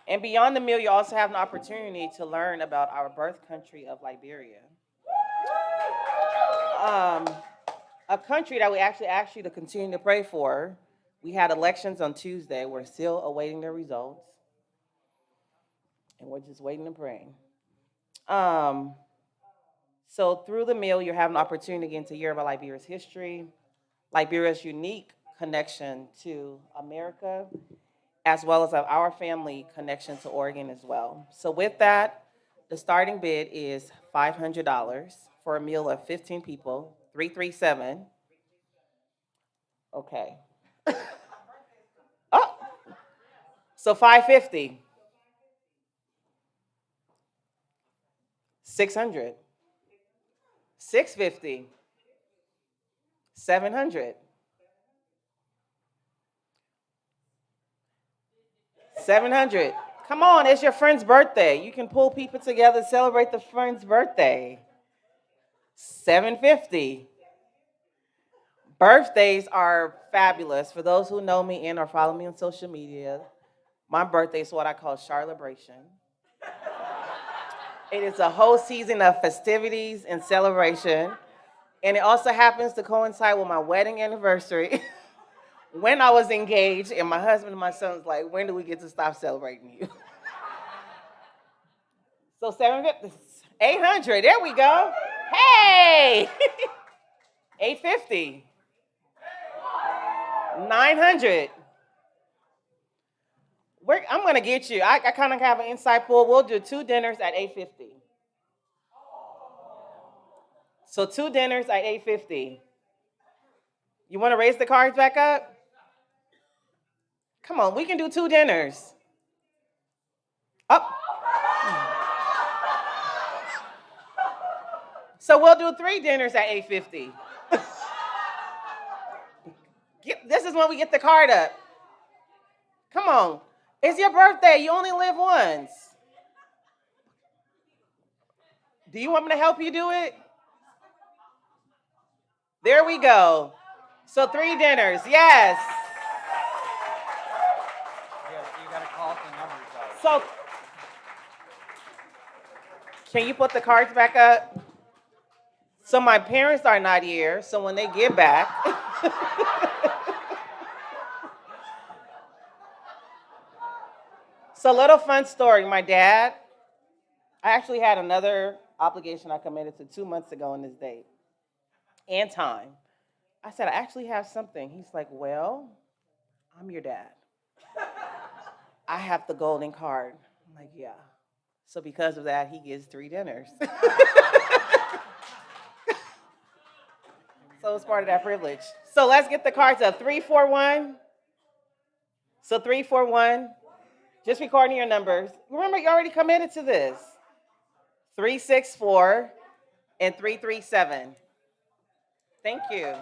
And beyond the meal, you also have an opportunity to learn about our birth country of Liberia. A country that we actually asked you to continue to pray for. We had elections on Tuesday. We're still awaiting the results. And we're just waiting and praying. So through the meal, you have an opportunity again to hear about Liberia's history, Liberia's unique connection to America, as well as our family connection to Oregon as well. So with that, the starting bid is $500 for a meal of 15 people, 337. Okay. Oh, so 550. 600. 650. 700. 700. Come on, it's your friend's birthday. You can pull people together, celebrate the friend's birthday. 750. Birthdays are fabulous. For those who know me and or follow me on social media, my birthday is what I call Charlebration. It is a whole season of festivities and celebration. And it also happens to coincide with my wedding anniversary. When I was engaged, and my husband and my son was like, when do we get to stop celebrating you? So 750, 800, there we go. Hey! 850. $900. I'm going to get you. I kind of have an inside pool. We'll do 2 dinners at $850. So 2 dinners at $850. You want to raise the cards back up? Come on, we can do 2 dinners. Up. So we'll do 3 dinners at $850. This is when we get the card up. Come on. It's your birthday. You only live once. Do you want me to help you do it? There we go. So 3 dinners. Yes. You got to call the numbers out. So can you put the cards back up? So my parents are not here, so when they get back. So little fun story. My dad, I actually had another obligation I committed to 2 months ago on this date and time. I said, I actually have something. He's like, well, I'm your dad. I have the golden card. I'm like, yeah. So because of that, he gets 3 dinners. So it's part of that privilege. So let's get the cards up. 341. So 341. Just recording your numbers. Remember, you already committed to this. 364 and 337. Thank you. Yay.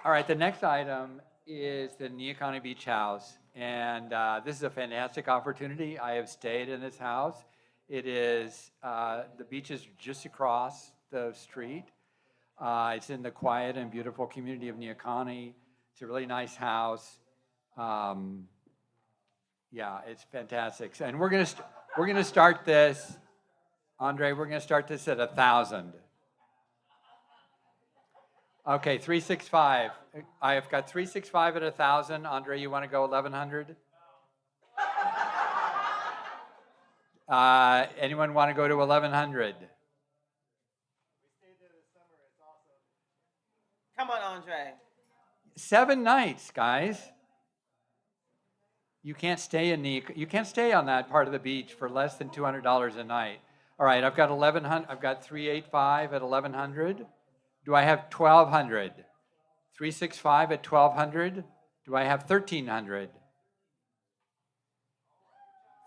All right, the next item is the Neoconi Beach House. And this is a fantastic opportunity. I have stayed in this house. It is, the beach is just across the street. It's in the quiet and beautiful community of Neoconi. It's a really nice house. Yeah, it's fantastic. And we're gonna start this, Andre. We're gonna start this at 1,000. Okay, 365. I've got 365 at 1,000. Andre, you want to go 1,100? Anyone want to go to 1,100? Come on, Andre. 7 nights, guys. You can't stay on that part of the beach for less than $200 a night. All right, I've got 1,100. I've got 385 at 1,100. Do I have 1,200? 365 at 1,200. Do I have 1,300?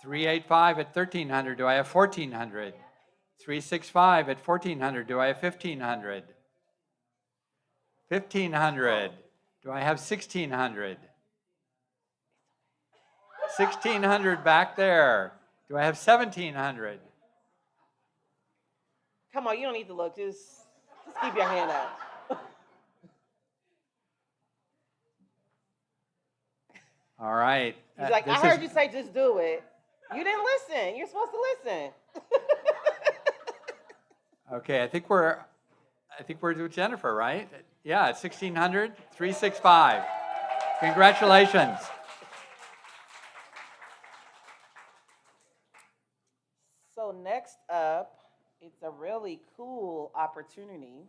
385 at 1,300. Do I have 1,400? 365 at 1,400. Do I have 1,500? 1,500. Do I have 1,600? 1,600 back there. Do I have 1,700? Come on, you don't need to look. Just keep your hand up. All right. He's like, I heard you say just do it. You didn't listen. You're supposed to listen. Okay, I think we're with Jennifer, right? Yeah, it's 1,600, 365. Congratulations. So next up, it's a really cool opportunity,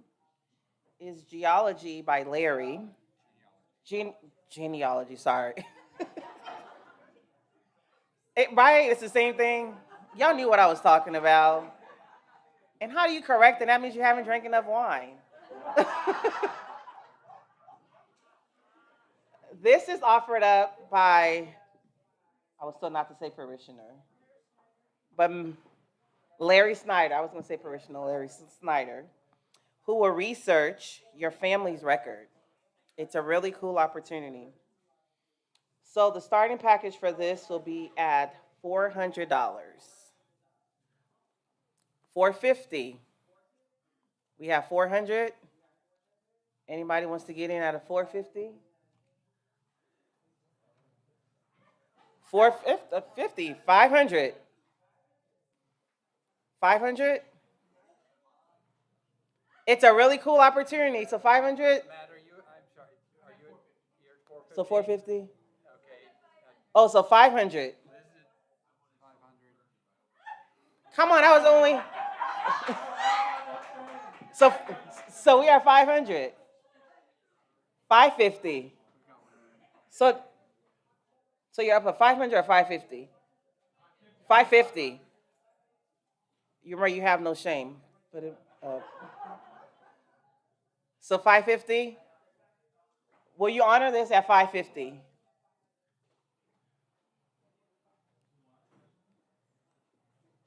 is Geology by Larry. Genealogy, sorry. Right, it's the same thing. Y'all knew what I was talking about. And how do you correct it? That means you haven't drank enough wine. This is offered up by, I was told not to say parishioner, but Larry Snyder. I was going to say parishioner, Larry Snyder, who will research your family's record. It's a really cool opportunity. So the starting package for this will be at $400. $450. We have 400. Anybody wants to get in at a 450? 450. 500. 500. It's a really cool opportunity. So 500. Matt, I'm sorry. Are you at 450? So 450. Okay. Oh, so 500. Come on, that was only. So we are 500. 550. So you're up at 500 or 550? 550. You remember you have no shame. Put it up. So 550? Will you honor this at 550?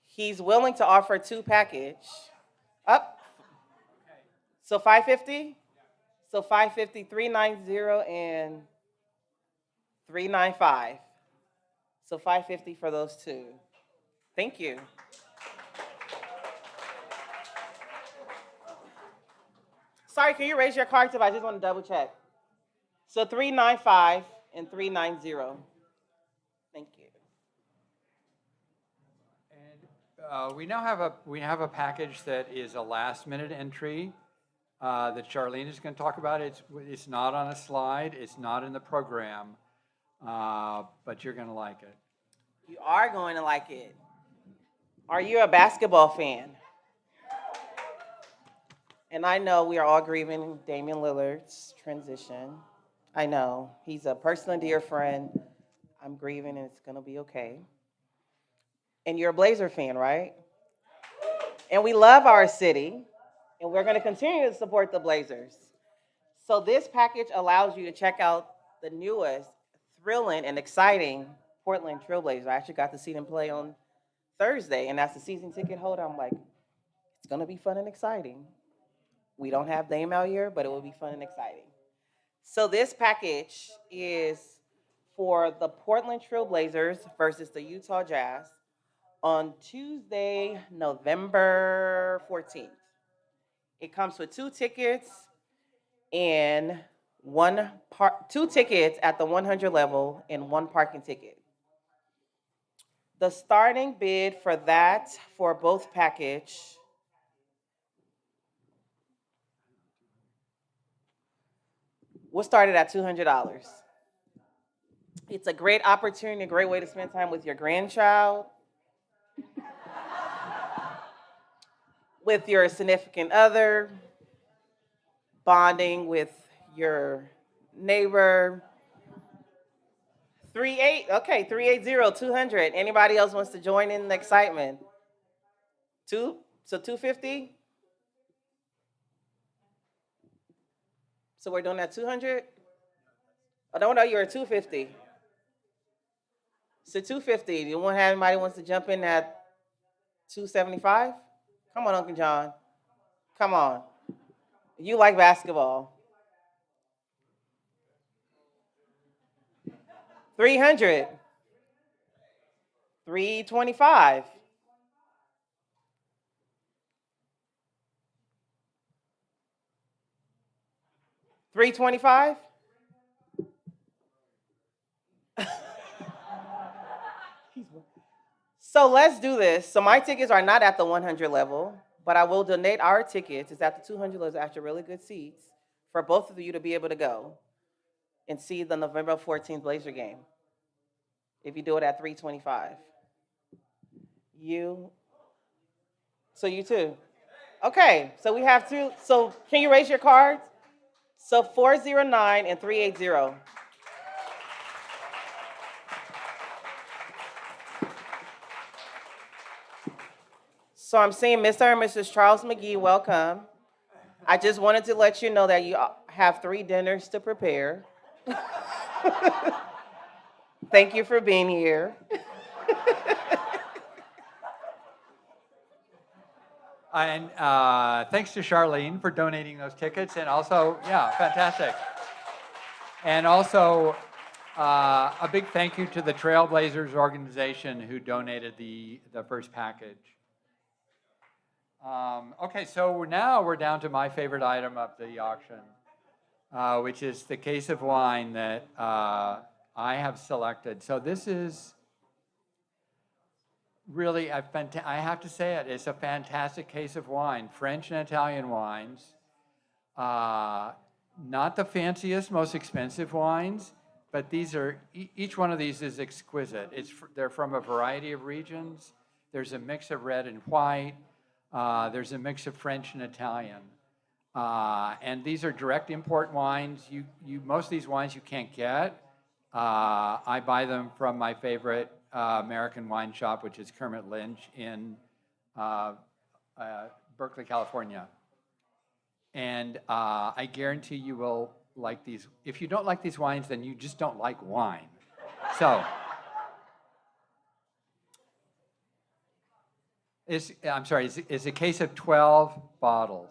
He's willing to offer 2 package. Up. So 550? So 550, 390, and 395. So 550 for those 2. Thank you. Sorry, can you raise your card tip? I just want to double check. So 395 and 390. Thank you. And we have a package that is a last minute entry that Charlene is going to talk about. It's not on a slide. It's not in the program, but you're going to like it. You are going to like it. Are you a basketball fan? And I know we are all grieving Damian Lillard's transition. I know. He's a personal dear friend. I'm grieving and it's going to be okay. And you're a Blazer fan, right? And we love our city. And we're going to continue to support the Blazers. So this package allows you to check out the newest, thrilling, and exciting Portland Trailblazers. I actually got to see them play on Thursday. And as a season ticket holder, I'm like, it's going to be fun and exciting. We don't have Dame out here, but it will be fun and exciting. So this package is for the Portland Trailblazers versus the Utah Jazz on Tuesday, November 14th. It comes with 2 tickets and 2 tickets at the 100 level and 1 parking ticket. The starting bid for that, for both package, we'll start it at $200. It's a great opportunity, a great way to spend time with your grandchild, with your significant other, bonding with your neighbor. 380, 200. Anybody else wants to join in the excitement? 250? So we're doing that 200? Oh, no, you're at 250. So 250. Do you want to have anybody wants to jump in at 275? Come on, Uncle John. Come on. You like basketball. 300. 325. 325? So let's do this. So my tickets are not at the 100 level, but I will donate our tickets. It's at the 200 level, actually really good seats for both of you to be able to go and see the November 14th Blazer game. If you do it at 325. So you too. Okay, so we have 2. So can you raise your cards? So 409 and 380. So I'm seeing Mr. and Mrs. Charles McGee, welcome. I just wanted to let you know that you have 3 dinners to prepare. Thank you for being here. And thanks to Charlene for donating those tickets. And also, yeah, fantastic. And also, a big thank you to the Trailblazers organization who donated the first package. Okay, so now we're down to my favorite item of the auction, which is the case of wine that I have selected. So this is really, I have to say it, it's a fantastic case of wine, French and Italian wines. Not the fanciest, most expensive wines, but these are, each one of these is exquisite. They're from a variety of regions. There's a mix of red and white. There's a mix of French and Italian. And these are direct import wines. Most of these wines you can't get. I buy them from my favorite American wine shop, which is Kermit Lynch in Berkeley, California. And I guarantee you will like these. If you don't like these wines, then you just don't like wine. So, it's a case of 12 bottles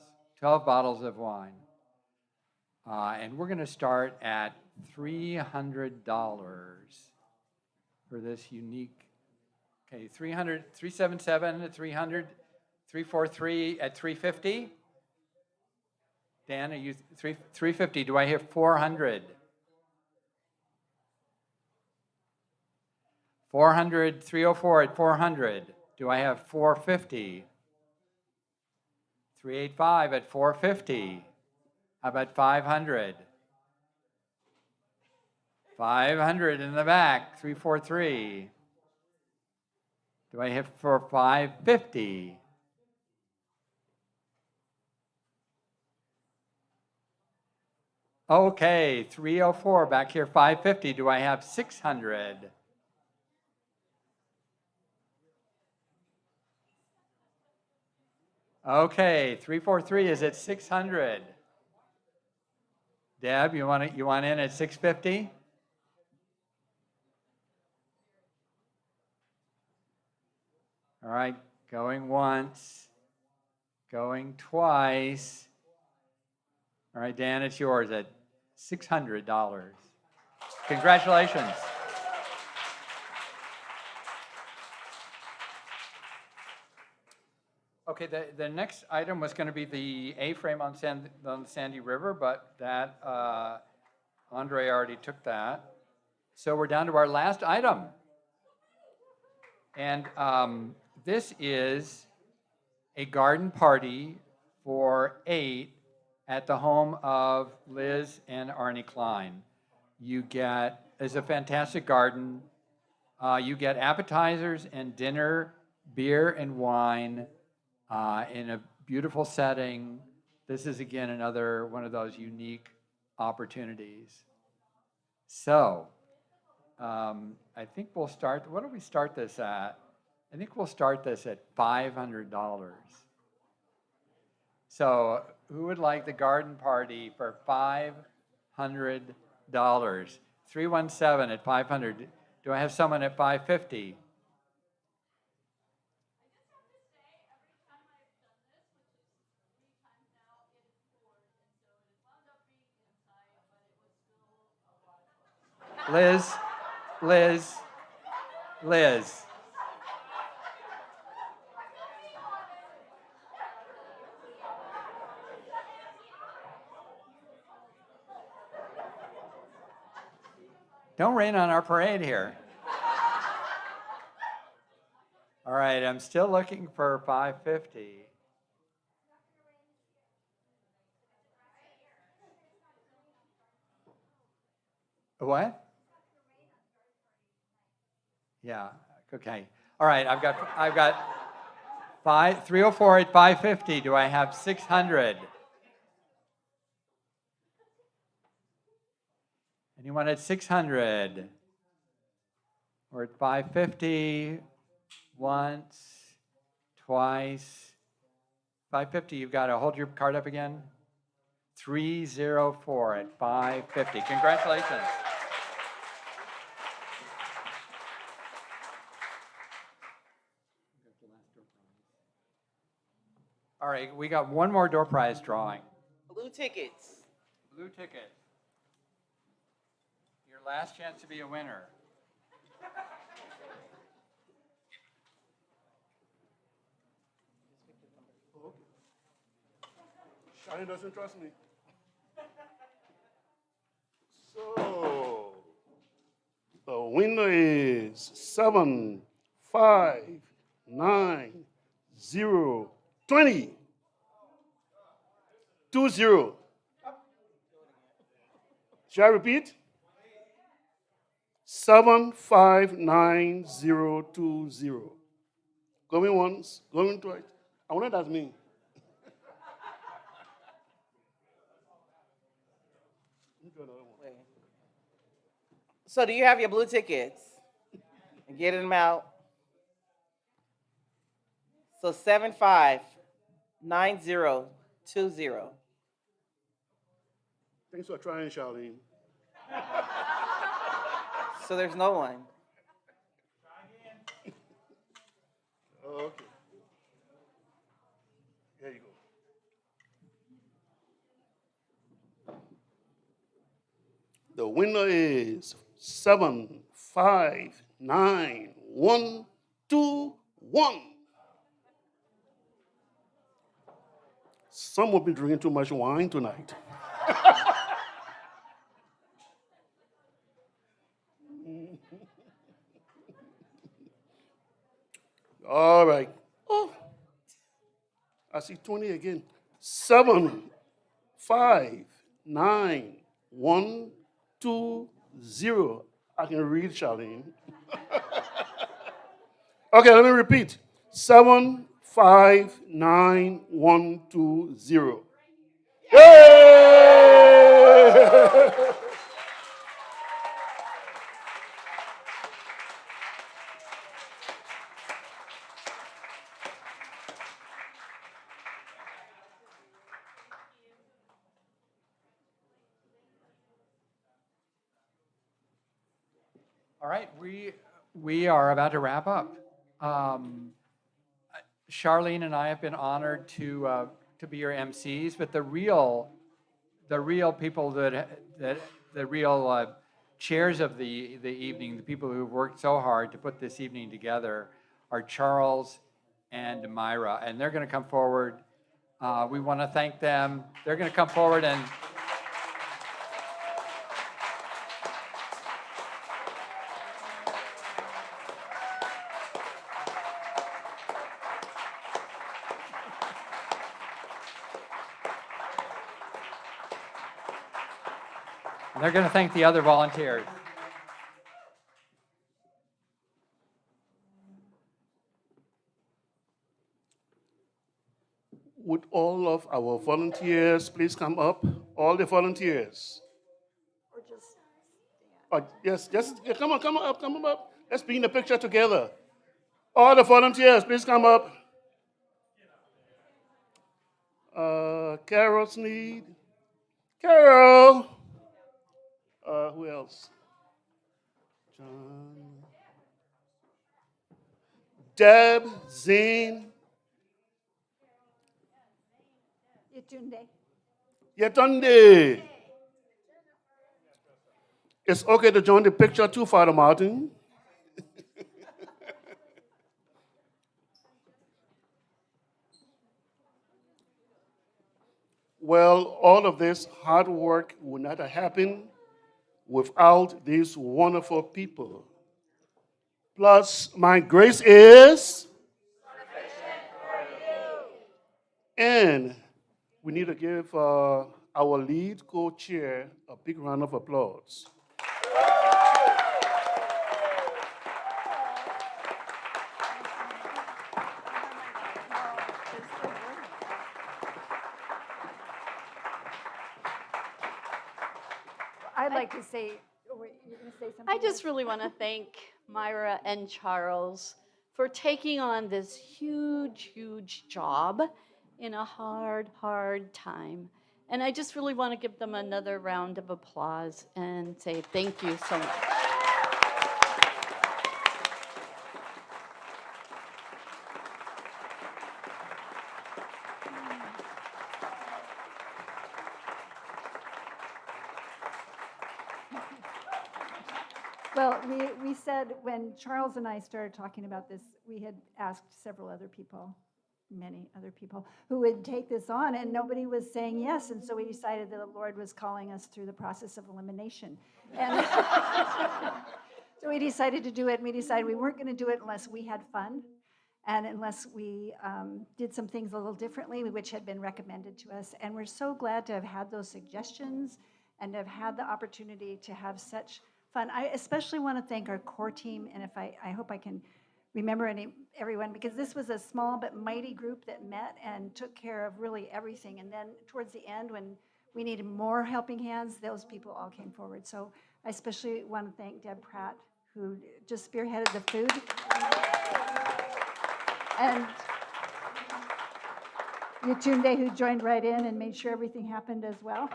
of wine. And we're going to start at $300 for this unique. Okay, 377 at 300, 343 at 350. Dan, are you 350? Do I hear 400? 400, 304 at 400. Do I have 450? 385 at 450. How about 500? 500 in the back, 343. Do I hit for 550? Okay, 304 back here, 550. Do I have 600? Okay, 343 is at 600. Deb, you want in at 650? All right, going once, going twice. All right, Dan, it's yours at $600. Congratulations. Okay, the next item was going to be the A-frame on the Sandy River, but that Andre already took that. So we're down to our last item. And this is a garden party for 8 at the home of Liz and Arnie Klein. It's a fantastic garden. You get appetizers and dinner, beer and wine in a beautiful setting. This is, again, another one of those unique opportunities. So, I think we'll start. What do we start this at? I think we'll start this at $500. So, who would like the garden party for $500? 317 at 500. Do I have someone at 550? Liz. Don't rain on our parade here. All right, I'm still looking for 550. What? Yeah, okay. All right, I've got 304 at 550. Do I have 600? Anyone at 600? Or at 550? Once, twice. 550, you've got to hold your card up again. 304 at 550. Congratulations. All right, we got one more door prize drawing. Blue tickets. Blue ticket. Your last chance to be a winner. Shani doesn't trust me. So, the winner is 75920. 20. Shall I repeat? 759020. Going once, going twice. I wonder what that means. Wait. So do you have your blue tickets? And get them out. So 759020. Thanks for trying, Charlene. So there's no one. Okay. There you go. The winner is 759121. Some will be drinking too much wine tonight. All right. Oh, I see 20 again. 759120. I can read, Charlene. Okay, let me repeat. 759120. Yay! All right, we are about to wrap up. Charlene and I have been honored to be your MCs, but the real people the real chairs of the evening, the people who have worked so hard to put this evening together, are Charles and Myra, and they're going to come forward. We want to thank them. They're going to come forward and. They're going to thank the other volunteers. Would all of our volunteers please come up? All the volunteers. Or just Yes, yeah, come on up. Let's be in the picture together. All the volunteers, please come up. Carol Sneed. Carol. Who else? John. Deb, Zane. Yetunde. Yetunde. It's okay to join the picture too, Father Martin. Well, all of this hard work would not have happened without these wonderful people. Plus, my grace is. And we need to give our lead co-chair a big round of applause. I'd like to say, wait, you're going to say something? I just really want to thank Myra and Charles for taking on this huge, huge job in a hard, hard time. And I just really want to give them another round of applause and say thank you so much. Well, we said when Charles and I started talking about this, we had asked several other people, many other people, who would take this on, and nobody was saying yes. And so we decided that the Lord was calling us through the process of elimination. And so we decided to do it, and we decided we weren't going to do it unless we had fun and unless we did some things a little differently, which had been recommended to us. And we're so glad to have had those suggestions and to have had the opportunity to have such fun. I especially want to thank our core team, and if I hope I can remember everyone, because this was a small but mighty group that met and took care of really everything. And then towards the end, when we needed more helping hands, those people all came forward. So I especially want to thank Deb Pratt, who just spearheaded the food. And Yatunde, who joined right in and made sure everything happened as well.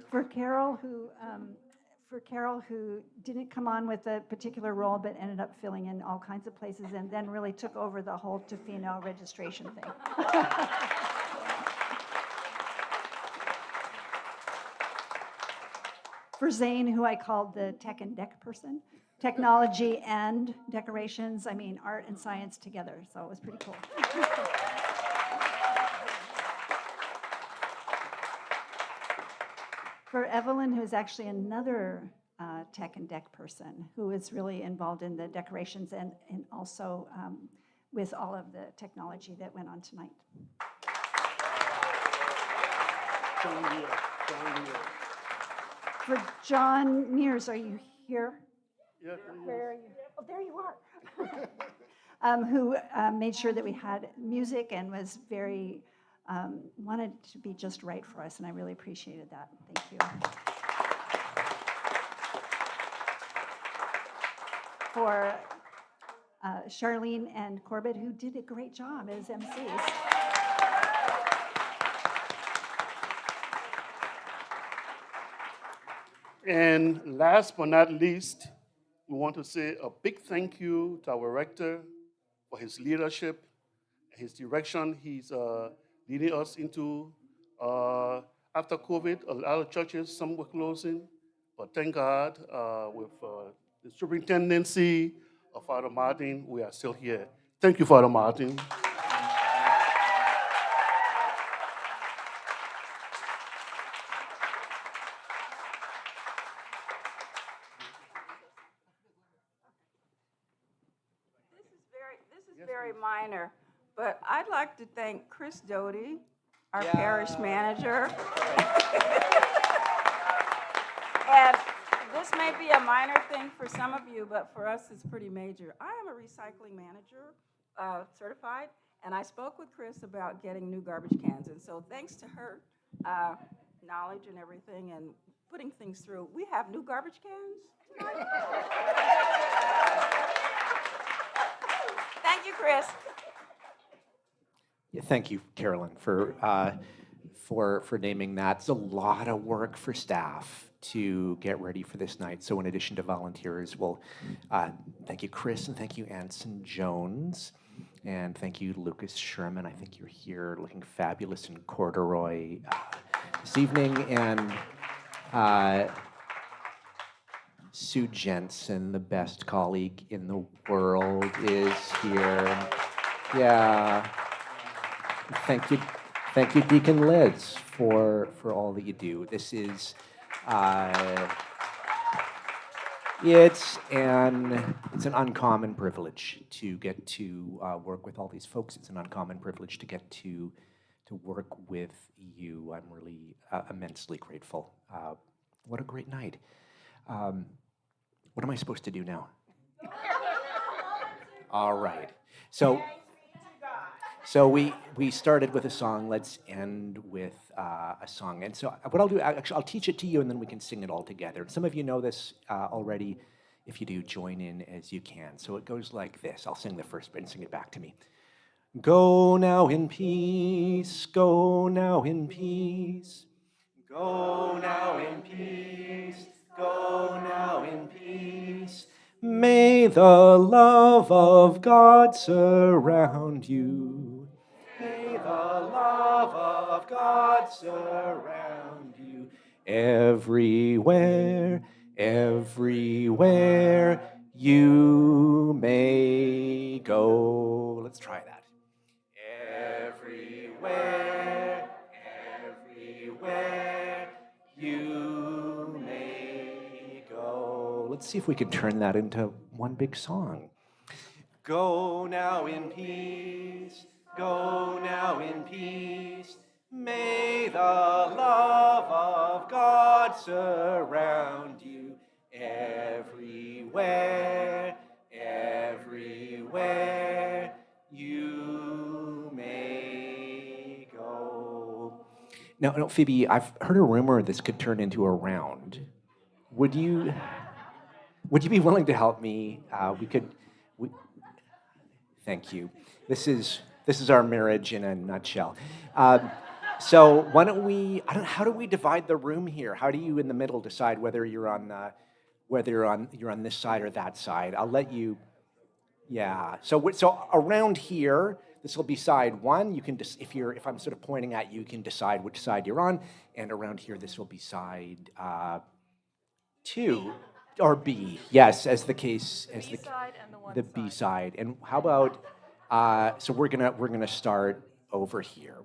For Carol, who didn't come on with a particular role, but ended up filling in all kinds of places and then really took over the whole Tofino registration thing. For Zane, who I called the tech and deck person, technology and decorations, I mean, art and science together, so it was pretty cool. For Evelyn, who's actually another tech and deck person, who is really involved in the decorations and also with all of the technology that went on tonight. For John Mears, are you here? Yeah. Where are you? Oh, there you are. Who made sure that we had music and was very, wanted to be just right for us, and I really appreciated that. Thank you. For Charlene and Corbett, who did a great job as MCs. And last but not least, we want to say a big thank you to our rector for his leadership, his direction he's leading us into. After COVID, a lot of churches, some were closing, but thank God with the superintendency of Father Martin, we are still here. Thank you, Father Martin. This is very minor, but I'd like to thank Chris Doty, our parish manager. And this may be a minor thing for some of you, but for us it's pretty major. I am a recycling manager, certified, and I spoke with Chris about getting new garbage cans. And so thanks to her knowledge and everything and putting things through, we have new garbage cans tonight. Thank you, Chris. Yeah, thank you, Carolyn, for naming that. It's a lot of work for staff to get ready for this night. So in addition to volunteers, well, thank you, Chris, and thank you, Anson Jones, and thank you, Lucas Sherman. I think you're here looking fabulous in corduroy this evening, and Sue Jensen, the best colleague in the world, is here. Yeah. Thank you, Deacon Liz, for all that you do. This is, it's an uncommon privilege to get to work with all these folks. It's an uncommon privilege to get to work with you. I'm really immensely grateful. What a great night. What am I supposed to do now? All right. So we started with a song. Let's end with a song. And so what I'll do, actually, I'll teach it to you, and then we can sing it all together. Some of you know this already. If you do, join in as you can. So it goes like this. I'll sing the first bit and sing it back to me. Go now in peace. Go now in peace. Go now in peace. Go now in peace. May the love of God surround you. May the love of God surround you. Everywhere, everywhere you may go. Let's try that. Everywhere, everywhere you may go. Let's see if we can turn that into one big song. Go now in peace, go now in peace. May the love of God surround you. Everywhere, everywhere you No, Phoebe, I've heard a rumor this could turn into a round. Would you be willing to help me? Thank you. This is our marriage in a nutshell. So why don't we? How do we divide the room here? How do you in the middle decide whether you're on this side or that side? I'll let you. Yeah. So around here, this will be side one. You can if I'm sort of pointing at you, you can decide which side you're on. And around here, this will be side two or B. Yes, as the case as the side and the one the B side. And how about? So we're gonna start over here.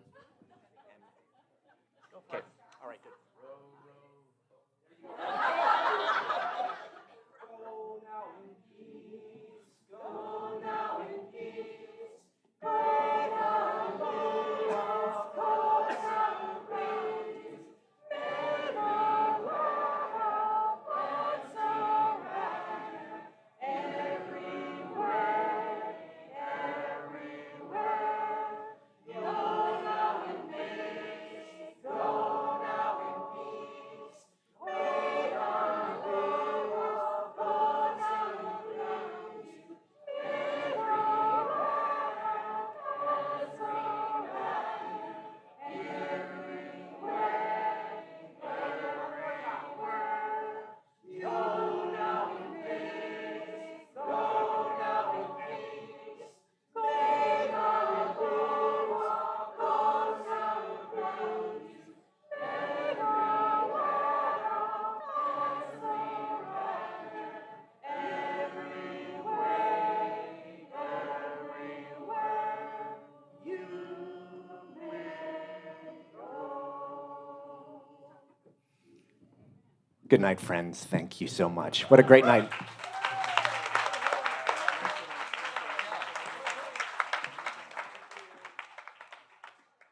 Okay. All right. Good. Good night, friends. Thank you so much. What a great night.